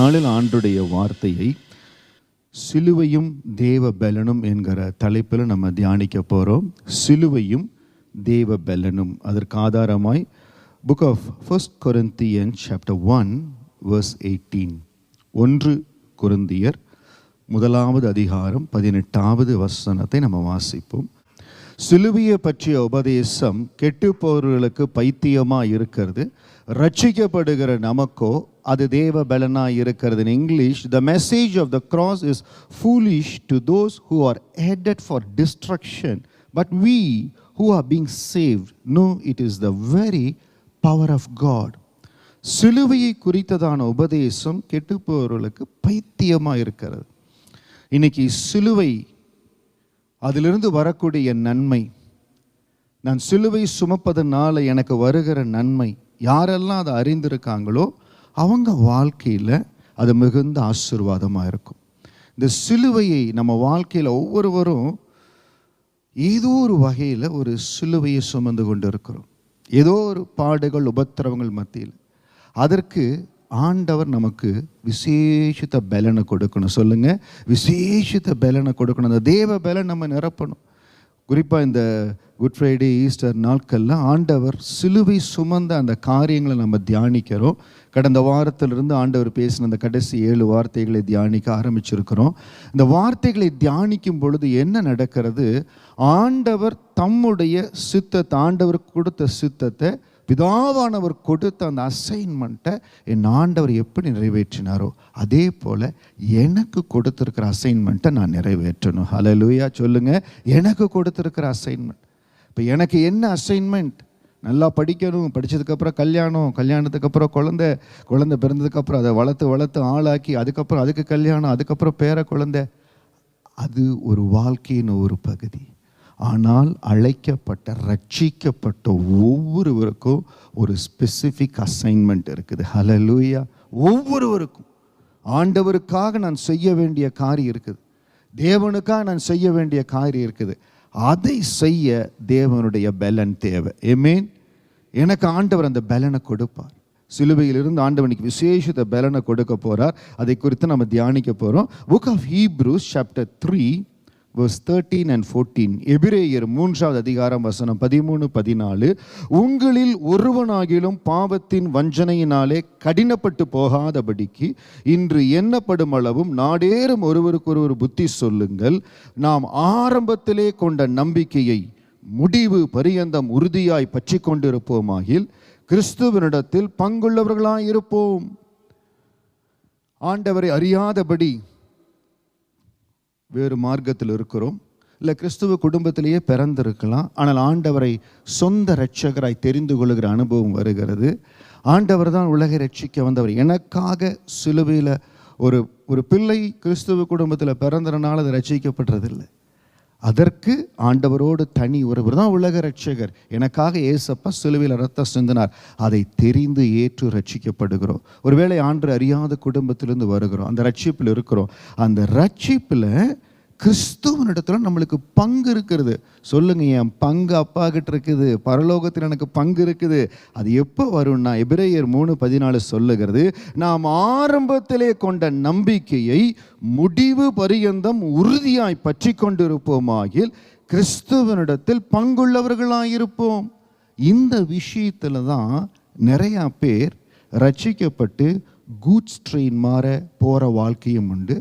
நாளில் ஆண்டுடைய வார்த்தையை சிலுவையும் தேவ பலனும் என்கிற தலைப்பில் நம்ம தியானிக்க போகிறோம். சிலுவையும் தேவ பலனும். அதற்கு ஆதாரமாய் book of 1 Corinthians chapter 1 verse 18. 1 கொரிந்தியர் 1 அதிகாரம் 18வது வசனத்தை நம்ம வாசிப்போம். சிலுவையை பற்றிய உபதேசம் கெட்டுப்போர்களுக்கு பைத்தியமாக இருக்கிறது, ரட்சிக்கப்படுகிற நமக்கோ அது தேவ பலனாக இருக்கிறது. In English, the message of the cross is foolish to those who are headed for destruction, but we who are being saved know it is the very power of God. சிலுவையை குறித்ததான உபதேசம் கெட்டுப்போர்களுக்கு பைத்தியமாக இருக்கிறது. இன்னைக்கு சிலுவை, அதிலிருந்து வரக்கூடிய நன்மை, நான் சிலுவை சுமப்பதனால எனக்கு வருகிற நன்மை, யாரெல்லாம் அதை அறிந்திருக்காங்களோ அவங்க வாழ்க்கையில் அது மிகுந்த ஆசீர்வாதமாக இருக்கும். இந்த சிலுவையை நம்ம வாழ்க்கையில் ஒவ்வொருவரும் ஏதோ ஒரு வகையில் ஒரு சிலுவையை சுமந்து கொண்டு இருக்கிறோம். ஏதோ ஒரு பாடுகள் உபத்திரவங்கள் மத்தியில் அதற்கு ஆண்டவர் நமக்கு விசேஷித்த பலனை கொடுக்கணும். சொல்லுங்க, விசேஷித்த பலனை கொடுக்கணும். அந்த தேவ பலன் நம்ம நிரப்பணும். குறிப்பாக இந்த குட் ஃப்ரைடே, ஈஸ்டர் நாட்களில் ஆண்டவர் சிலுவை சுமந்த அந்த காரியங்களை நம்ம தியானிக்கிறோம். கடந்த வாரத்திலிருந்து ஆண்டவர் பேசின அந்த கடைசி 7 வார்த்தைகளை தியானிக்க ஆரம்பிச்சிருக்கிறோம். இந்த வார்த்தைகளை தியானிக்கும் பொழுது என்ன நடக்கிறது? ஆண்டவர் தம்முடைய சித்தத்தை, ஆண்டவர் கொடுத்த சித்தத்தை, பிதாவானவர் கொடுத்த அந்த அசைன்மெண்ட்டை என் ஆண்டவர் எப்படி நிறைவேற்றினாரோ அதே போல் எனக்கு கொடுத்துருக்கிற அசைன்மெண்ட்டை நான் நிறைவேற்றணும். ஹல்லேலூயா சொல்லுங்க. எனக்கு கொடுத்துருக்கிற அசைன்மெண்ட். இப்போ எனக்கு என்ன அசைன்மெண்ட்? நல்லா படிக்கணும், படித்ததுக்கப்புறம் கல்யாணம், கல்யாணத்துக்கு அப்புறம் குழந்தை பிறந்ததுக்கப்புறம் அதை வளர்த்து ஆளாக்கி, அதுக்கப்புறம் அதுக்கு கல்யாணம், அதுக்கப்புறம் பேர குழந்தை. அது ஒரு வாழ்க்கையின் ஒரு பகுதி. ஆனால் அழைக்கப்பட்ட, ரட்சிக்கப்பட்ட ஒவ்வொருவருக்கும் ஒரு ஸ்பெசிஃபிக் அசைன்மெண்ட் இருக்குது. ஹல்லேலூயா. ஒவ்வொருவருக்கும் ஆண்டவருக்காக நான் செய்ய வேண்டிய காரியம் இருக்குது, தேவனுக்காக நான் செய்ய வேண்டிய காரியம் இருக்குது. அதை செய்ய தேவனுடைய பலன் தேவை. ஆமென். எனக்கு ஆண்டவர் அந்த பலனை கொடுப்பார். சிலுவையிலிருந்து ஆண்டவனுக்கு விசேஷித்த பலனை கொடுக்க போறார். அதை குறித்து நம்ம தியானிக்க போறோம். Book of Hebrews chapter 3 verse 13 and 14. எபிரேயர் 3வது அதிகாரம் வசனம் 13, 14. உங்களில் ஒருவனாகிலும் பாவத்தின் வஞ்சனையினாலே கடினப்பட்டு போகாதபடிக்கு இன்று எண்ணப்படும் அளவும் நாடேறும் ஒருவருக்கொருவர் புத்தி சொல்லுங்கள். நாம் ஆரம்பத்திலே கொண்ட நம்பிக்கையை முடிவு பரியந்தம் உறுதியாய் பற்றி கொண்டிருப்போமாகில் கிறிஸ்துவனிடத்தில் பங்குள்ளவர்களாய் இருப்போம். ஆண்டவரை அறியாதபடி வேறு மார்க்கத்தில் இருக்கிறோம், இல்லை கிறிஸ்துவ குடும்பத்திலேயே பிறந்திருக்கலாம். ஆனால் ஆண்டவரை சொந்த இரட்சகராய் தெரிந்து கொள்ளுகிற அனுபவம் வருகிறது. ஆண்டவர் தான் உலகை ரட்சிக்க வந்தவர். எனக்காக சிலுவையில் ஒரு பிள்ளை கிறிஸ்துவ குடும்பத்தில் பிறந்ததுனால அது ரட்சிக்கப்படுறதில்லை. அதற்கு ஆண்டவரோடு தனி ஒருவர் தான் உலக ரட்சகர். எனக்காக ஏசப்பா சிலுவையில் ரத்தம் சிந்தினார். அதை தெரிந்து ஏற்று ரட்சிக்கப்படுகிறோம். ஒருவேளை ஆண்டு அறியாத குடும்பத்திலிருந்து வருகிறோம், அந்த ரட்சிப்பில் இருக்கிறோம். அந்த ரட்சிப்பில் கிறிஸ்துவனிடத்துல நம்மளுக்கு பங்கு இருக்கிறது. சொல்லுங்க, என் பங்கு அப்பா கிட்ட இருக்குது, பரலோகத்தில் எனக்கு பங்கு இருக்குது. அது எப்போ வரும்னா எபிரேயர் 3:14 சொல்லுகிறது, நாம் ஆரம்பத்திலே கொண்ட நம்பிக்கையை முடிவு பரியந்தம் உறுதியாய் பற்றி கொண்டிருப்போமாகில் கிறிஸ்துவனிடத்தில் பங்குள்ளவர்களாயிருப்போம். இந்த விஷயத்துல தான் நிறையா பேர் ரட்சிக்கப்பட்டு கூட்ஸ் ட்ரெயின் மாற போகிற வாழ்க்கையும் உண்டு,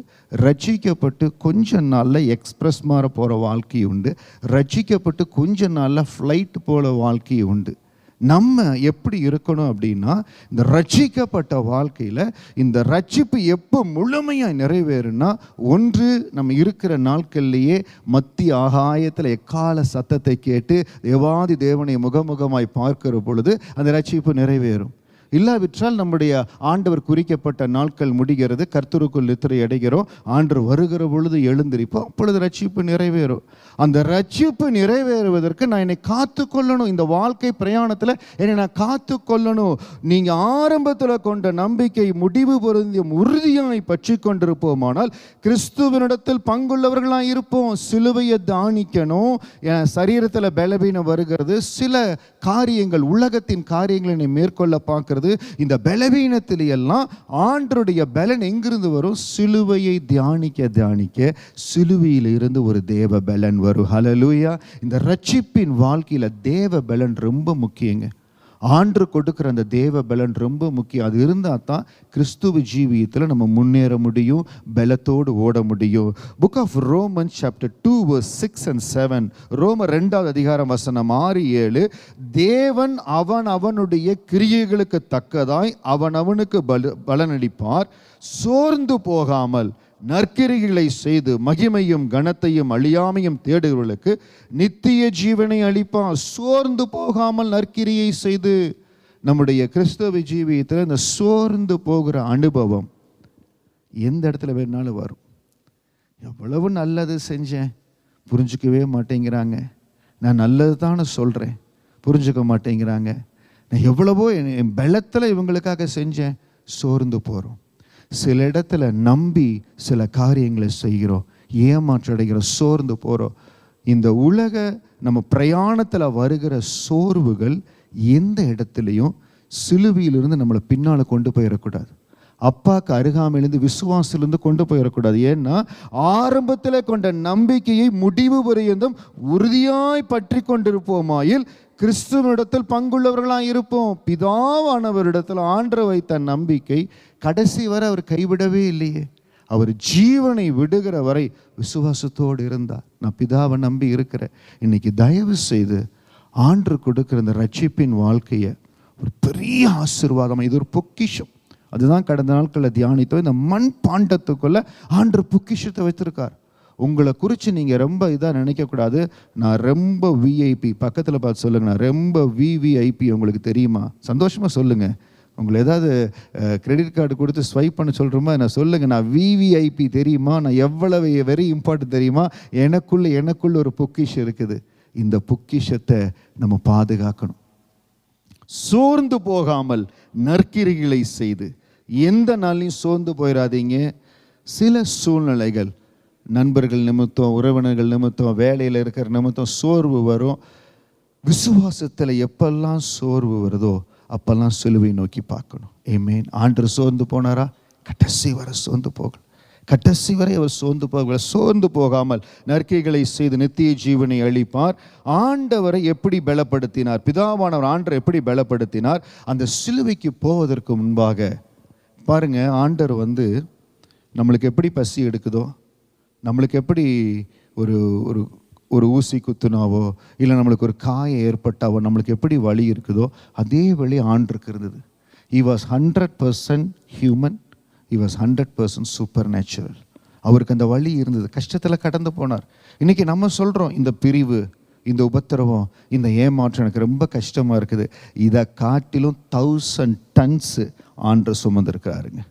ரட்சிக்கப்பட்டு கொஞ்ச நாளில் எக்ஸ்பிரஸ் மாற போகிற வாழ்க்கையும் உண்டு, ரட்சிக்கப்பட்டு கொஞ்ச நாளில் ஃப்ளைட் போகிற வாழ்க்கையும் உண்டு. நம்ம எப்படி இருக்கணும் அப்படின்னா, இந்த ரட்சிக்கப்பட்ட வாழ்க்கையில் இந்த ரட்சிப்பு எப்போ முழுமையாக நிறைவேறுனா, ஒன்று நம்ம இருக்கிற நாட்கள்லேயே மத்திய ஆகாயத்தில் எக்கால சத்தத்தை கேட்டு தேவாதி தேவனை முகமுகமாய் பார்க்கிற பொழுது அந்த ரட்சிப்பு நிறைவேறும். இல்லாவிட்டால் நம்முடைய ஆண்டவர் குறிக்கப்பட்ட நாட்கள் முடிகிறது, கர்த்தருக்குள் நித்திரை அடைகிறோம், ஆண்டவர் வருகிற பொழுது எழுந்திருப்போம், அப்பொழுது ரட்சிப்பு நிறைவேறும். அந்த ரட்சிப்பு நிறைவேறுவதற்கு நான் என்னை காத்து கொள்ளணும். இந்த வாழ்க்கை பிரயாணத்தில் என்னை நான் காத்து கொள்ளணும். நீங்கள் ஆரம்பத்தில் கொண்ட நம்பிக்கை முடிவு பொருந்திய உறுதியாய் பற்றி கொண்டிருப்போமானால் கிறிஸ்துவனிடத்தில் பங்குள்ளவர்களாக இருப்போம். சிலுவையை தானிக்கணும். என் சரீரத்தில் பலவீனம் வருகிறது, சில காரியங்கள், உலகத்தின் காரியங்களை என்னை மேற்கொள்ள பார்க்கிறது, போது இந்த பலவீனத்தில எல்லாம் ஆண்டருடைய பலன் எங்கிருந்து வரும்? சிலுவையை தியானிக்க தியானிக்க சிலுவையில் இருந்து ஒரு தேவ பலன் வரும். ஹல்லேலூயா. இந்த ரட்சிப்பின் வாழ்க்கையில தேவ பலன் ரொம்ப முக்கியங்க. ஆண்டு கொடுக்குற அந்த தேவ பலன் ரொம்ப முக்கியம். அது இருந்தால் தான் கிறிஸ்துவ ஜீவியத்தில் நம்ம முன்னேற முடியும், பலத்தோடு ஓட முடியும். Book of Romans chapter 2 verse 6 and 7, ரோமர் 2வது அதிகாரம் வசனம் 6-7, தேவன் அவனுடைய கிரியைகளுக்கு தக்கதாய் அவனுக்கு பலனளிப்பார், சோர்ந்து போகாமல் நற்கிரிகளை செய்து மகிமையும் கனத்தையும் அழியாமையும் தேடுகிறவர்களுக்கு நித்திய ஜீவனை அளிப்பார். சோர்ந்து போகாமல் நற்கிரியை செய்து. நம்முடைய கிறிஸ்தவ ஜீவியத்தில் இந்த சோர்ந்து போகிற அனுபவம் எந்த இடத்துல வேணாலும் வரும். எவ்வளவு நல்லது செஞ்சேன், புரிஞ்சுக்கவே மாட்டேங்கிறாங்க. நான் நல்லது தானே சொல்கிறேன், புரிஞ்சுக்க மாட்டேங்கிறாங்க. நான் எவ்வளவோ என் பலத்தில் இவங்களுக்காக செஞ்சேன், சோர்ந்து போகிறோம். சில இடத்துல நம்பி சில காரியங்களை செய்கிறோம், ஏமாற்றடைகிறோம், சோர்ந்து போகிறோம். இந்த உலக நம்ம பிரயாணத்தில் வருகிற சோர்வுகள் எந்த இடத்துலையும் சிலுவையிலிருந்து நம்மளை பின்னால் கொண்டு போயிடக்கூடாது. அப்பாவுக்கு அருகாமையிலிருந்து விசுவாசிலிருந்து கொண்டு போயிடக்கூடாது. ஏன்னா ஆரம்பத்தில் கொண்ட நம்பிக்கையை முடிவு பரியந்தம் உறுதியாய் பற்றி கொண்டிருப்போமாயில் கிறிஸ்துவனிடத்தில் பங்குள்ளவர்களாக இருப்போம். பிதாவானவரிடத்தில் ஆண்டவர் வைத்த நம்பிக்கை கடைசி வரை அவர் கைவிடவே இல்லையே. அவர் ஜீவனை விடுகிற வரை விசுவாசத்தோடு இருந்தார். நான் பிதாவை நம்பி இருக்கிறேன். இன்னைக்கு தயவு செய்து ஆண்டு கொடுக்கிற இந்த ரட்சிப்பின் வாழ்க்கையை ஒரு பெரிய ஆசீர்வாதம், இது ஒரு பொக்கிஷம். அதுதான் கடந்த நாட்களில் தியானித்தோம். இந்த மண் பாண்டத்துக்குள்ள ஆண்டு பொக்கிஷத்தை வைத்திருக்கார். உங்களை குறித்து நீங்கள் ரொம்ப இதாக நினைக்கக்கூடாது. நான் ரொம்ப விஐபி, பக்கத்தில் பார்த்து சொல்லுங்கள், நான் ரொம்ப விவிஐபி. உங்களுக்கு தெரியுமா? சந்தோஷமாக சொல்லுங்கள். உங்களை ஏதாவது கிரெடிட் கார்டு கொடுத்து ஸ்வைப் பண்ண சொல்கிறோமா, நான் சொல்லுங்கள், நான் விவிஐபி தெரியுமா, நான் எவ்வளவு வெரி இம்பார்ட்டன்ட் தெரியுமா, எனக்குள்ள ஒரு பொக்கிஷம் இருக்குது. இந்த பொக்கிஷத்தை நம்ம பாதுகாக்கணும். சோர்ந்து போகாமல் நற்கிரிகளை செய்து. எந்த நாளையும் சோர்ந்து போயிடாதீங்க. சில சூழ்நிலைகள், நண்பர்கள் நிமித்தம், உறவினர்கள் நிமித்தம், வேலையில் இருக்கிற நிமித்தம் சோர்வு வரும். விசுவாசத்தில் எப்பெல்லாம் சோர்வு வருதோ அப்பெல்லாம் சிலுவை நோக்கி பார்க்கணும். ஆமென். ஆண்டவர் சோர்ந்து போனாரா? கடைசி வரை சோர்ந்து போகல. கடைசி வரை அவர் சோர்ந்து போகல. சோர்ந்து போகாமல் நற்கிரிகளை செய்து நித்திய ஜீவனை அளிப்பார். ஆண்டவரை எப்படி பலப்படுத்தினார்? பிதாவானவர் ஆண்டவரை எப்படி பலப்படுத்தினார்? அந்த சிலுவைக்கு போவதற்கு முன்பாக பாருங்க, ஆண்டவர் நம்மளுக்கு எப்படி பசி எடுக்குதோ, நம்மளுக்கு எப்படி ஒரு ஒரு ஒரு ஊசி குத்துனாவோ, இல்லை நம்மளுக்கு ஒரு காயம் ஏற்பட்டாவோ நம்மளுக்கு எப்படி வலி இருக்குதோ அதே வழி ஆண்டருக்கு இருந்தது. He was 100% human, he was 100% supernatural. அவருக்கு அந்த வலி இருந்தது. கஷ்டத்தில் கடந்து போனார். இன்றைக்கி நம்ம சொல்கிறோம், இந்த பிரிவு, இந்த உபத்திரவம், இந்த ஏமாற்றம் எனக்கு ரொம்ப கஷ்டமாக இருக்குது. இதை காட்டிலும் 1000 tons ஆண்டவர் சுமந்திருக்கிறாருங்க.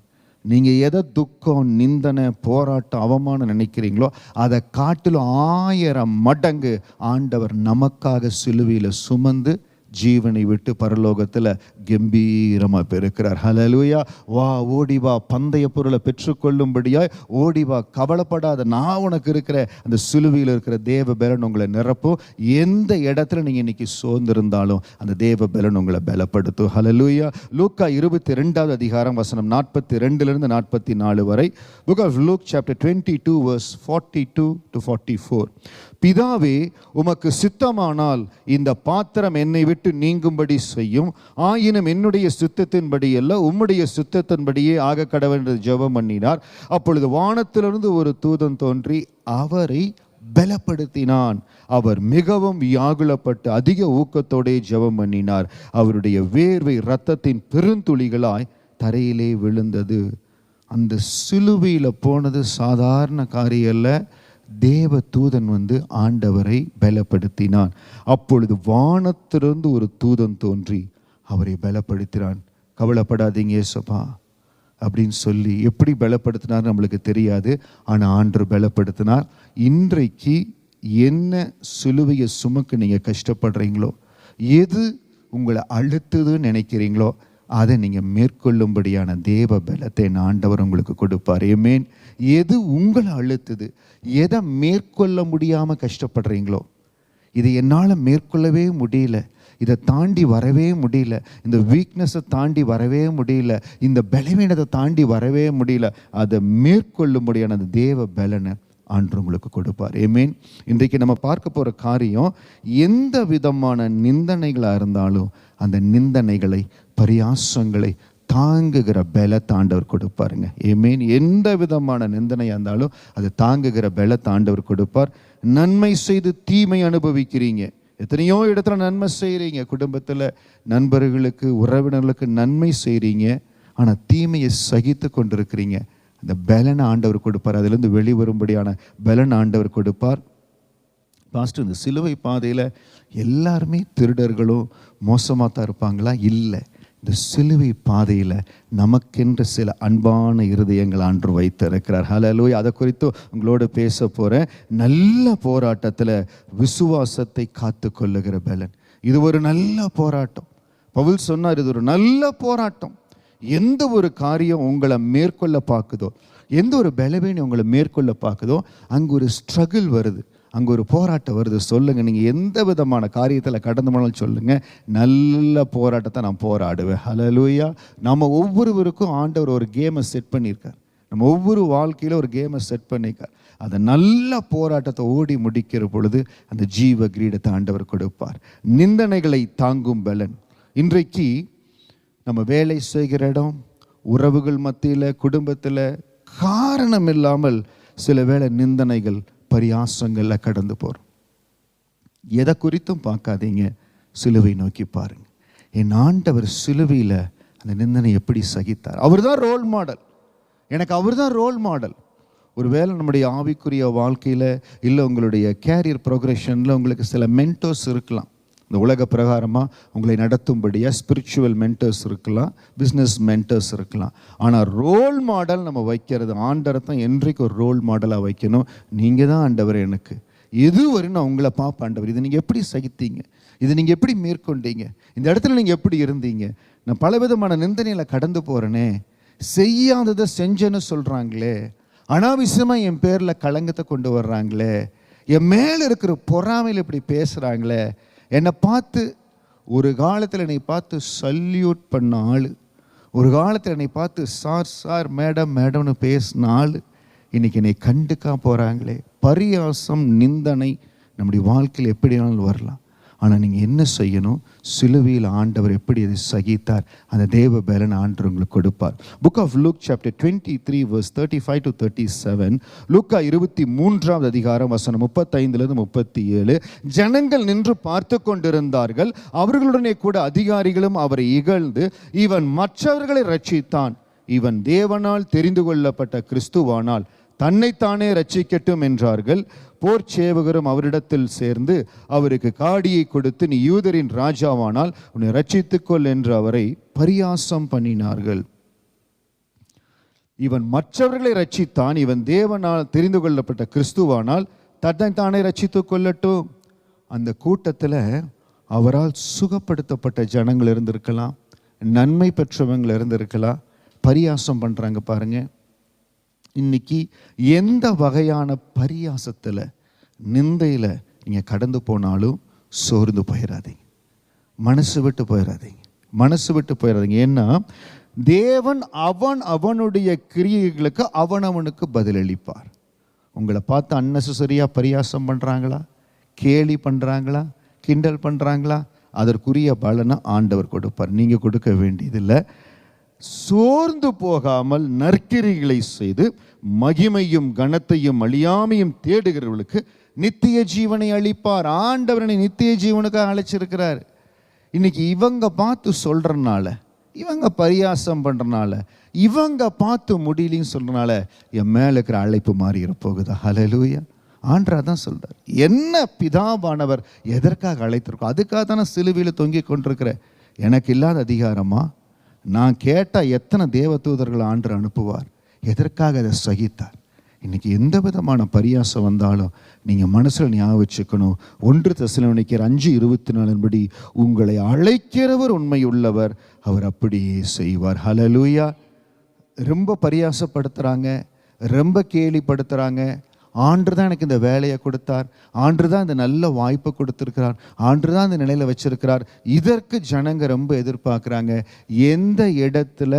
நீங்கள் எதை துக்கம், நிந்தனை, போராட்டம், அவமானம் நினைக்கிறீங்களோ அதை காட்டிலும் 1000 மடங்கு ஆண்டவர் நமக்காக சிலுவையில் சுமந்து ஜீவனை விட்டு பரலோகத்தில் கம்பீரமாக பெருக்கிறார். ஹல்லேலூயா. வா, ஓடி வா, பந்தய பொருளை பெற்றுக்கொள்ளும்படியாய் ஓடி வா, கவலைப்படாத, நான் உனக்கு இருக்கிற அந்த சிலுவையில் இருக்கிற தேவ பலன் உங்களை நிரப்பும். எந்த இடத்துல நீங்கள் இன்னைக்கு சோர்ந்திருந்தாலும் அந்த தேவ பலன் உங்களை பலப்படுத்தும். ஹல்லேலூயா. லூக்கா 22வது அதிகாரம் வசனம் 42 44 வரை. Book of Luke chapter 22 verse 42 to 44. பிதாவே, உமக்கு சித்தமானால் இந்த பாத்திரம் என்னை விட்டு நீங்கும்படி செய்யும். ஆயினும் என்னுடைய சித்தத்தின்படி அல்ல, உம்முடைய சித்தத்தின்படியே ஆக கடவென்று ஜெபம் பண்ணினார். அப்பொழுது வானத்திலிருந்து ஒரு தூதன் தோன்றி அவரை பலப்படுத்தினான். அவர் மிகவும் வியாகுலப்பட்டு அதிக ஊக்கத்தோடே ஜெபம் பண்ணினார். அவருடைய வேர்வை இரத்தத்தின் பெருந்துளிகளாய் தரையிலே விழுந்தது. அந்த சிலுவையில் போனது சாதாரண காரியம் அல்ல. தேவ தூதன் ஆண்டவரை பலப்படுத்தினான். அப்பொழுது வானத்திலிருந்து ஒரு தூதன் தோன்றி அவரை பலப்படுத்தினான். கவலைப்படாதீங்க ஏசப்பா அப்படின்னு சொல்லி எப்படி பலப்படுத்தினார் நம்மளுக்கு தெரியாது. ஆனால் ஆண்டவர் பலப்படுத்தினார். இன்றைக்கு என்ன சிலுவையை சுமக்க நீங்கள் கஷ்டப்படுறீங்களோ, எது உங்களை அழுத்துதுன்னு நினைக்கிறீங்களோ அதை நீங்கள் மேற்கொள்ளும்படியான தேவ பலத்தை ஆண்டவர் உங்களுக்கு கொடுப்பார். ஆமென். எது உங்களை அழுத்துது, எதை மேற்கொள்ள முடியாமல் கஷ்டப்படுறீங்களோ, இது என்னால் மேற்கொள்ளவே முடியல, இதை தாண்டி வரவே முடியல, இந்த வீக்னஸை தாண்டி வரவே முடியல, இந்த பலவீனத்தை தாண்டி வரவே முடியல, அதை மேற்கொள்ளும்படியான அந்த தேவ பலனை ஆண்டவர் உங்களுக்கு கொடுப்பார். ஆமென். இன்றைக்கு நம்ம பார்க்க போகிற காரியம், எந்த விதமான நிந்தனைகளாக இருந்தாலும் அந்த நிந்தனைகளை, பரியாசங்களை தாங்குகிற பலத்தை ஆண்டவர் கொடுப்பாருங்க. ஆமென். எந்த விதமான நிந்தனையாக இருந்தாலும் அதை தாங்குகிற பலத்தை ஆண்டவர் கொடுப்பார். நன்மை செய்து தீமை அனுபவிக்கிறீங்க. எத்தனையோ இடத்துல நன்மை செய்கிறீங்க, குடும்பத்தில் நண்பர்களுக்கு, உறவினர்களுக்கு நன்மை செய்கிறீங்க, ஆனால் தீமையை சகித்து கொண்டிருக்கிறீங்க. அந்த பலனை ஆண்டவர் கொடுப்பார். அதிலிருந்து வெளிவரும்படியான பலன் ஆண்டவர் கொடுப்பார். பாஸ்டர், இந்த சிலுவை பாதையில் எல்லாருமே திருடர்களும் மோசமாக தான் இருப்பாங்களா? இல்லை. இந்த சிலுவை பாதையில் நமக்கென்று சில அன்பான இருதயங்கள் ஆண்டவர் வைத்திருக்கிறார். ஹல்லேலூயா. அதை குறித்து உங்களோடு பேச போகிறேன். நல்ல போராட்டத்தில் விசுவாசத்தை காத்து கொள்ளுகிற பலன். இது ஒரு நல்ல போராட்டம். பவுல் சொன்னார், இது ஒரு நல்ல போராட்டம். எந்த ஒரு காரியம் உங்களை மேற்கொள்ள பார்க்குதோ, எந்த ஒரு பலவீனம் உங்களை மேற்கொள்ள பார்க்குதோ, அங்கே ஒரு ஸ்ட்ரகிள் வருது, அங்கே ஒரு போராட்டம் வருது. சொல்லுங்கள், நீங்கள் எந்த விதமான காரியத்தில் கடந்து போனாலும் சொல்லுங்கள், நல்ல போராட்டத்தை நான் போராடுவேன். ஹல்லேலூயா. நம்ம ஒவ்வொருவருக்கும் ஆண்டவர் ஒரு கேமை செட் பண்ணியிருக்கார். நம்ம ஒவ்வொரு வாழ்க்கையில் ஒரு கேமை செட் பண்ணியிருக்கார். அந்த நல்ல போராட்டத்தை ஓடி முடிக்கிற பொழுது அந்த ஜீவ கிரீடத்தை ஆண்டவர் கொடுப்பார். நிந்தனைகளை தாங்கும் பலன். இன்றைக்கு நம்ம வேலை செய்கிற இடம், உறவுகள் மத்தியில், குடும்பத்தில் காரணம் இல்லாமல் சில வேளை நிந்தனைகள், பரியாசங்களில் கடந்து போகிறோம். எதை குறித்தும் பார்க்காதீங்க, சிலுவை நோக்கி பாருங்க. என் ஆண்டவர் சிலுவையில் அந்த நிந்தனை எப்படி சகித்தார். அவர் தான் ரோல் மாடல். எனக்கு அவர் தான் ரோல் மாடல். ஒருவேளை நம்முடைய ஆவிக்குரிய வாழ்க்கையில், இல்லை உங்களுடைய கேரியர் ப்ரோக்ரெஷனில் உங்களுக்கு சில மென்டர்ஸ் இருக்கலாம். இந்த உலக பிரகாரமாக உங்களை நடத்தும்படியாக ஸ்பிரிச்சுவல் மென்டர்ஸ் இருக்கலாம், பிஸ்னஸ் மென்டர்ஸ் இருக்கலாம். ஆனால் ரோல் மாடல் நம்ம வைக்கிறது ஆண்டவரை தான். என்றைக்கு ஒரு ரோல் மாடலாக வைக்கணும். நீங்கள் தான் ஆண்டவர் எனக்கு. எதுவரை நான் உங்களை பார்ப்பேன் ஆண்டவர். இது நீங்கள் எப்படி சகித்தீங்க, இது நீங்கள் எப்படி மேற்கொண்டீங்க, இந்த இடத்துல நீங்கள் எப்படி இருந்தீங்க. நான் பலவிதமான நிந்தனையில் கடந்து போகிறேனே, செய்யாததை செஞ்சேன்னு சொல்கிறாங்களே, அனாவசியமாக என் பேரில் களங்கத்தை கொண்டு வர்றாங்களே, என் மேலே இருக்கிற பொறாமையில் இப்படி பேசுகிறாங்களே, என்னை பார்த்து ஒரு காலத்தில் என்னை பார்த்து சல்யூட் பண்ண ஆள், ஒரு காலத்தில் என்னை பார்த்து சார் சார் மேடம் மேடம்னு பேசின ஆள், இன்றைக்கி என்னை கண்டுக்கா போகிறாங்களே. பரியாசம், நிந்தனை நம்முடைய வாழ்க்கையில் எப்படினாலும் வரலாம். ஆனால் நீங்கள் என்ன செய்யணும்? சிலுவையில் ஆண்டவர் எப்படி அதை சகித்தார், அந்த தேவ பலன் ஆண்டவர் உங்களுக்கு கொடுப்பார். Book of Luke chapter 23 verse 35 to 37. லூக்கா 23ஆம் அதிகாரம் வசனம் 35 37. ஜனங்கள் நின்று பார்த்து கொண்டிருந்தார்கள். அவர்களுடனே கூட அதிகாரிகளும் அவரை இகழ்ந்து, இவன் மற்றவர்களை ரட்சித்தான், இவன் தேவனால் தெரிந்து கொள்ளப்பட்ட கிறிஸ்துவானால் தன்னைத்தானே ரட்சிக்கட்டும் என்றார்கள். போர் சேவகரும் அவரிடத்தில் சேர்ந்து அவருக்கு காடியை கொடுத்து, நீ யூதரின் ராஜாவானால் உன்னை ரட்சித்துக்கொள் என்று அவரை பரியாசம் பண்ணினார்கள். இவன் மற்றவர்களை ரட்சித்தான், இவன் தேவனால் தெரிந்து கொள்ளப்பட்ட கிறிஸ்துவானால் தன்னைத்தானே ரட்சித்துக் கொள்ளட்டும். அந்த கூட்டத்தில் அவரால் சுகப்படுத்தப்பட்ட ஜனங்கள் இருந்திருக்கலாம், நன்மை பெற்றவங்கள் இருந்திருக்கலாம். பரியாசம் பண்ணுறாங்க பாருங்க. இன்னைக்கு எந்த வகையான பரியாசத்தில், நிந்தையில் நீங்கள் கடந்து போனாலும் சோர்ந்து போயிடாதீங்க, மனசு விட்டு போயிடாதீங்க, மனசு விட்டு போயிடாதீங்க. ஏன்னா தேவன் அவனுடைய கிரியைகளுக்கு அவனுக்கு பதிலளிப்பார். உங்களை பார்த்து அன்னெசரியாக பரியாசம் பண்ணுறாங்களா, கேலி பண்ணுறாங்களா, கிண்டல் பண்ணுறாங்களா, அதற்குரிய பலனை ஆண்டவர் கொடுப்பார். நீங்கள் கொடுக்க வேண்டியதில்லை. சோர்ந்து போகாமல் நற்கிரிகளை செய்து மகிமையும் கனத்தையும் அழியாமையும் தேடுகிறவர்களுக்கு நித்திய ஜீவனை அளிப்பார். ஆண்டவரனை நித்திய ஜீவனுக்காக அழைச்சிருக்கிறார். இன்னைக்கு இவங்க பார்த்து சொல்றதுனால, இவங்க பரியாசம் பண்றதுனால, இவங்க பார்த்து முடியலன்னு சொல்றதுனால என் மேல இருக்கிற அழைப்பு மாறி போகுதா? ஹல்லேலூயா. ஆண்டரா தான் சொல்றார். என்ன பிதாவானவர் எதற்காக அழைத்திருக்கோம், அதுக்காக தானே சிலுவையில் தொங்கி கொண்டிருக்கிற. எனக்கு இல்லாத அதிகாரமா? நான் கேட்டால் எத்தனை தேவதூதர்கள் ஆண்டவர் அனுப்புவார். எதற்காக அதை சகித்தார். இன்றைக்கி எந்த விதமான பரியாசம் வந்தாலும் நீங்கள் மனசில் ஞாபகம் வச்சுக்கணும். 1 தெசலோனிக்கர் 5:24 உங்களை அழைக்கிறவர் உண்மையுள்ளவர், அவர் அப்படியே செய்வார். ஹல்லேலூயா. ரொம்ப பரியாசப்படுத்துகிறாங்க, ரொம்ப கேலிப்படுத்துகிறாங்க, ஆண்டு தான் எனக்கு இந்த வேலையை கொடுத்தார், ஆண்டு தான் இந்த நல்ல வாய்ப்பை கொடுத்துருக்கிறார், ஆண்டு தான் இந்த நிலையில் வச்சிருக்கிறார். இதற்கு ஜனங்க ரொம்ப எதிர்பார்க்குறாங்க. எந்த இடத்துல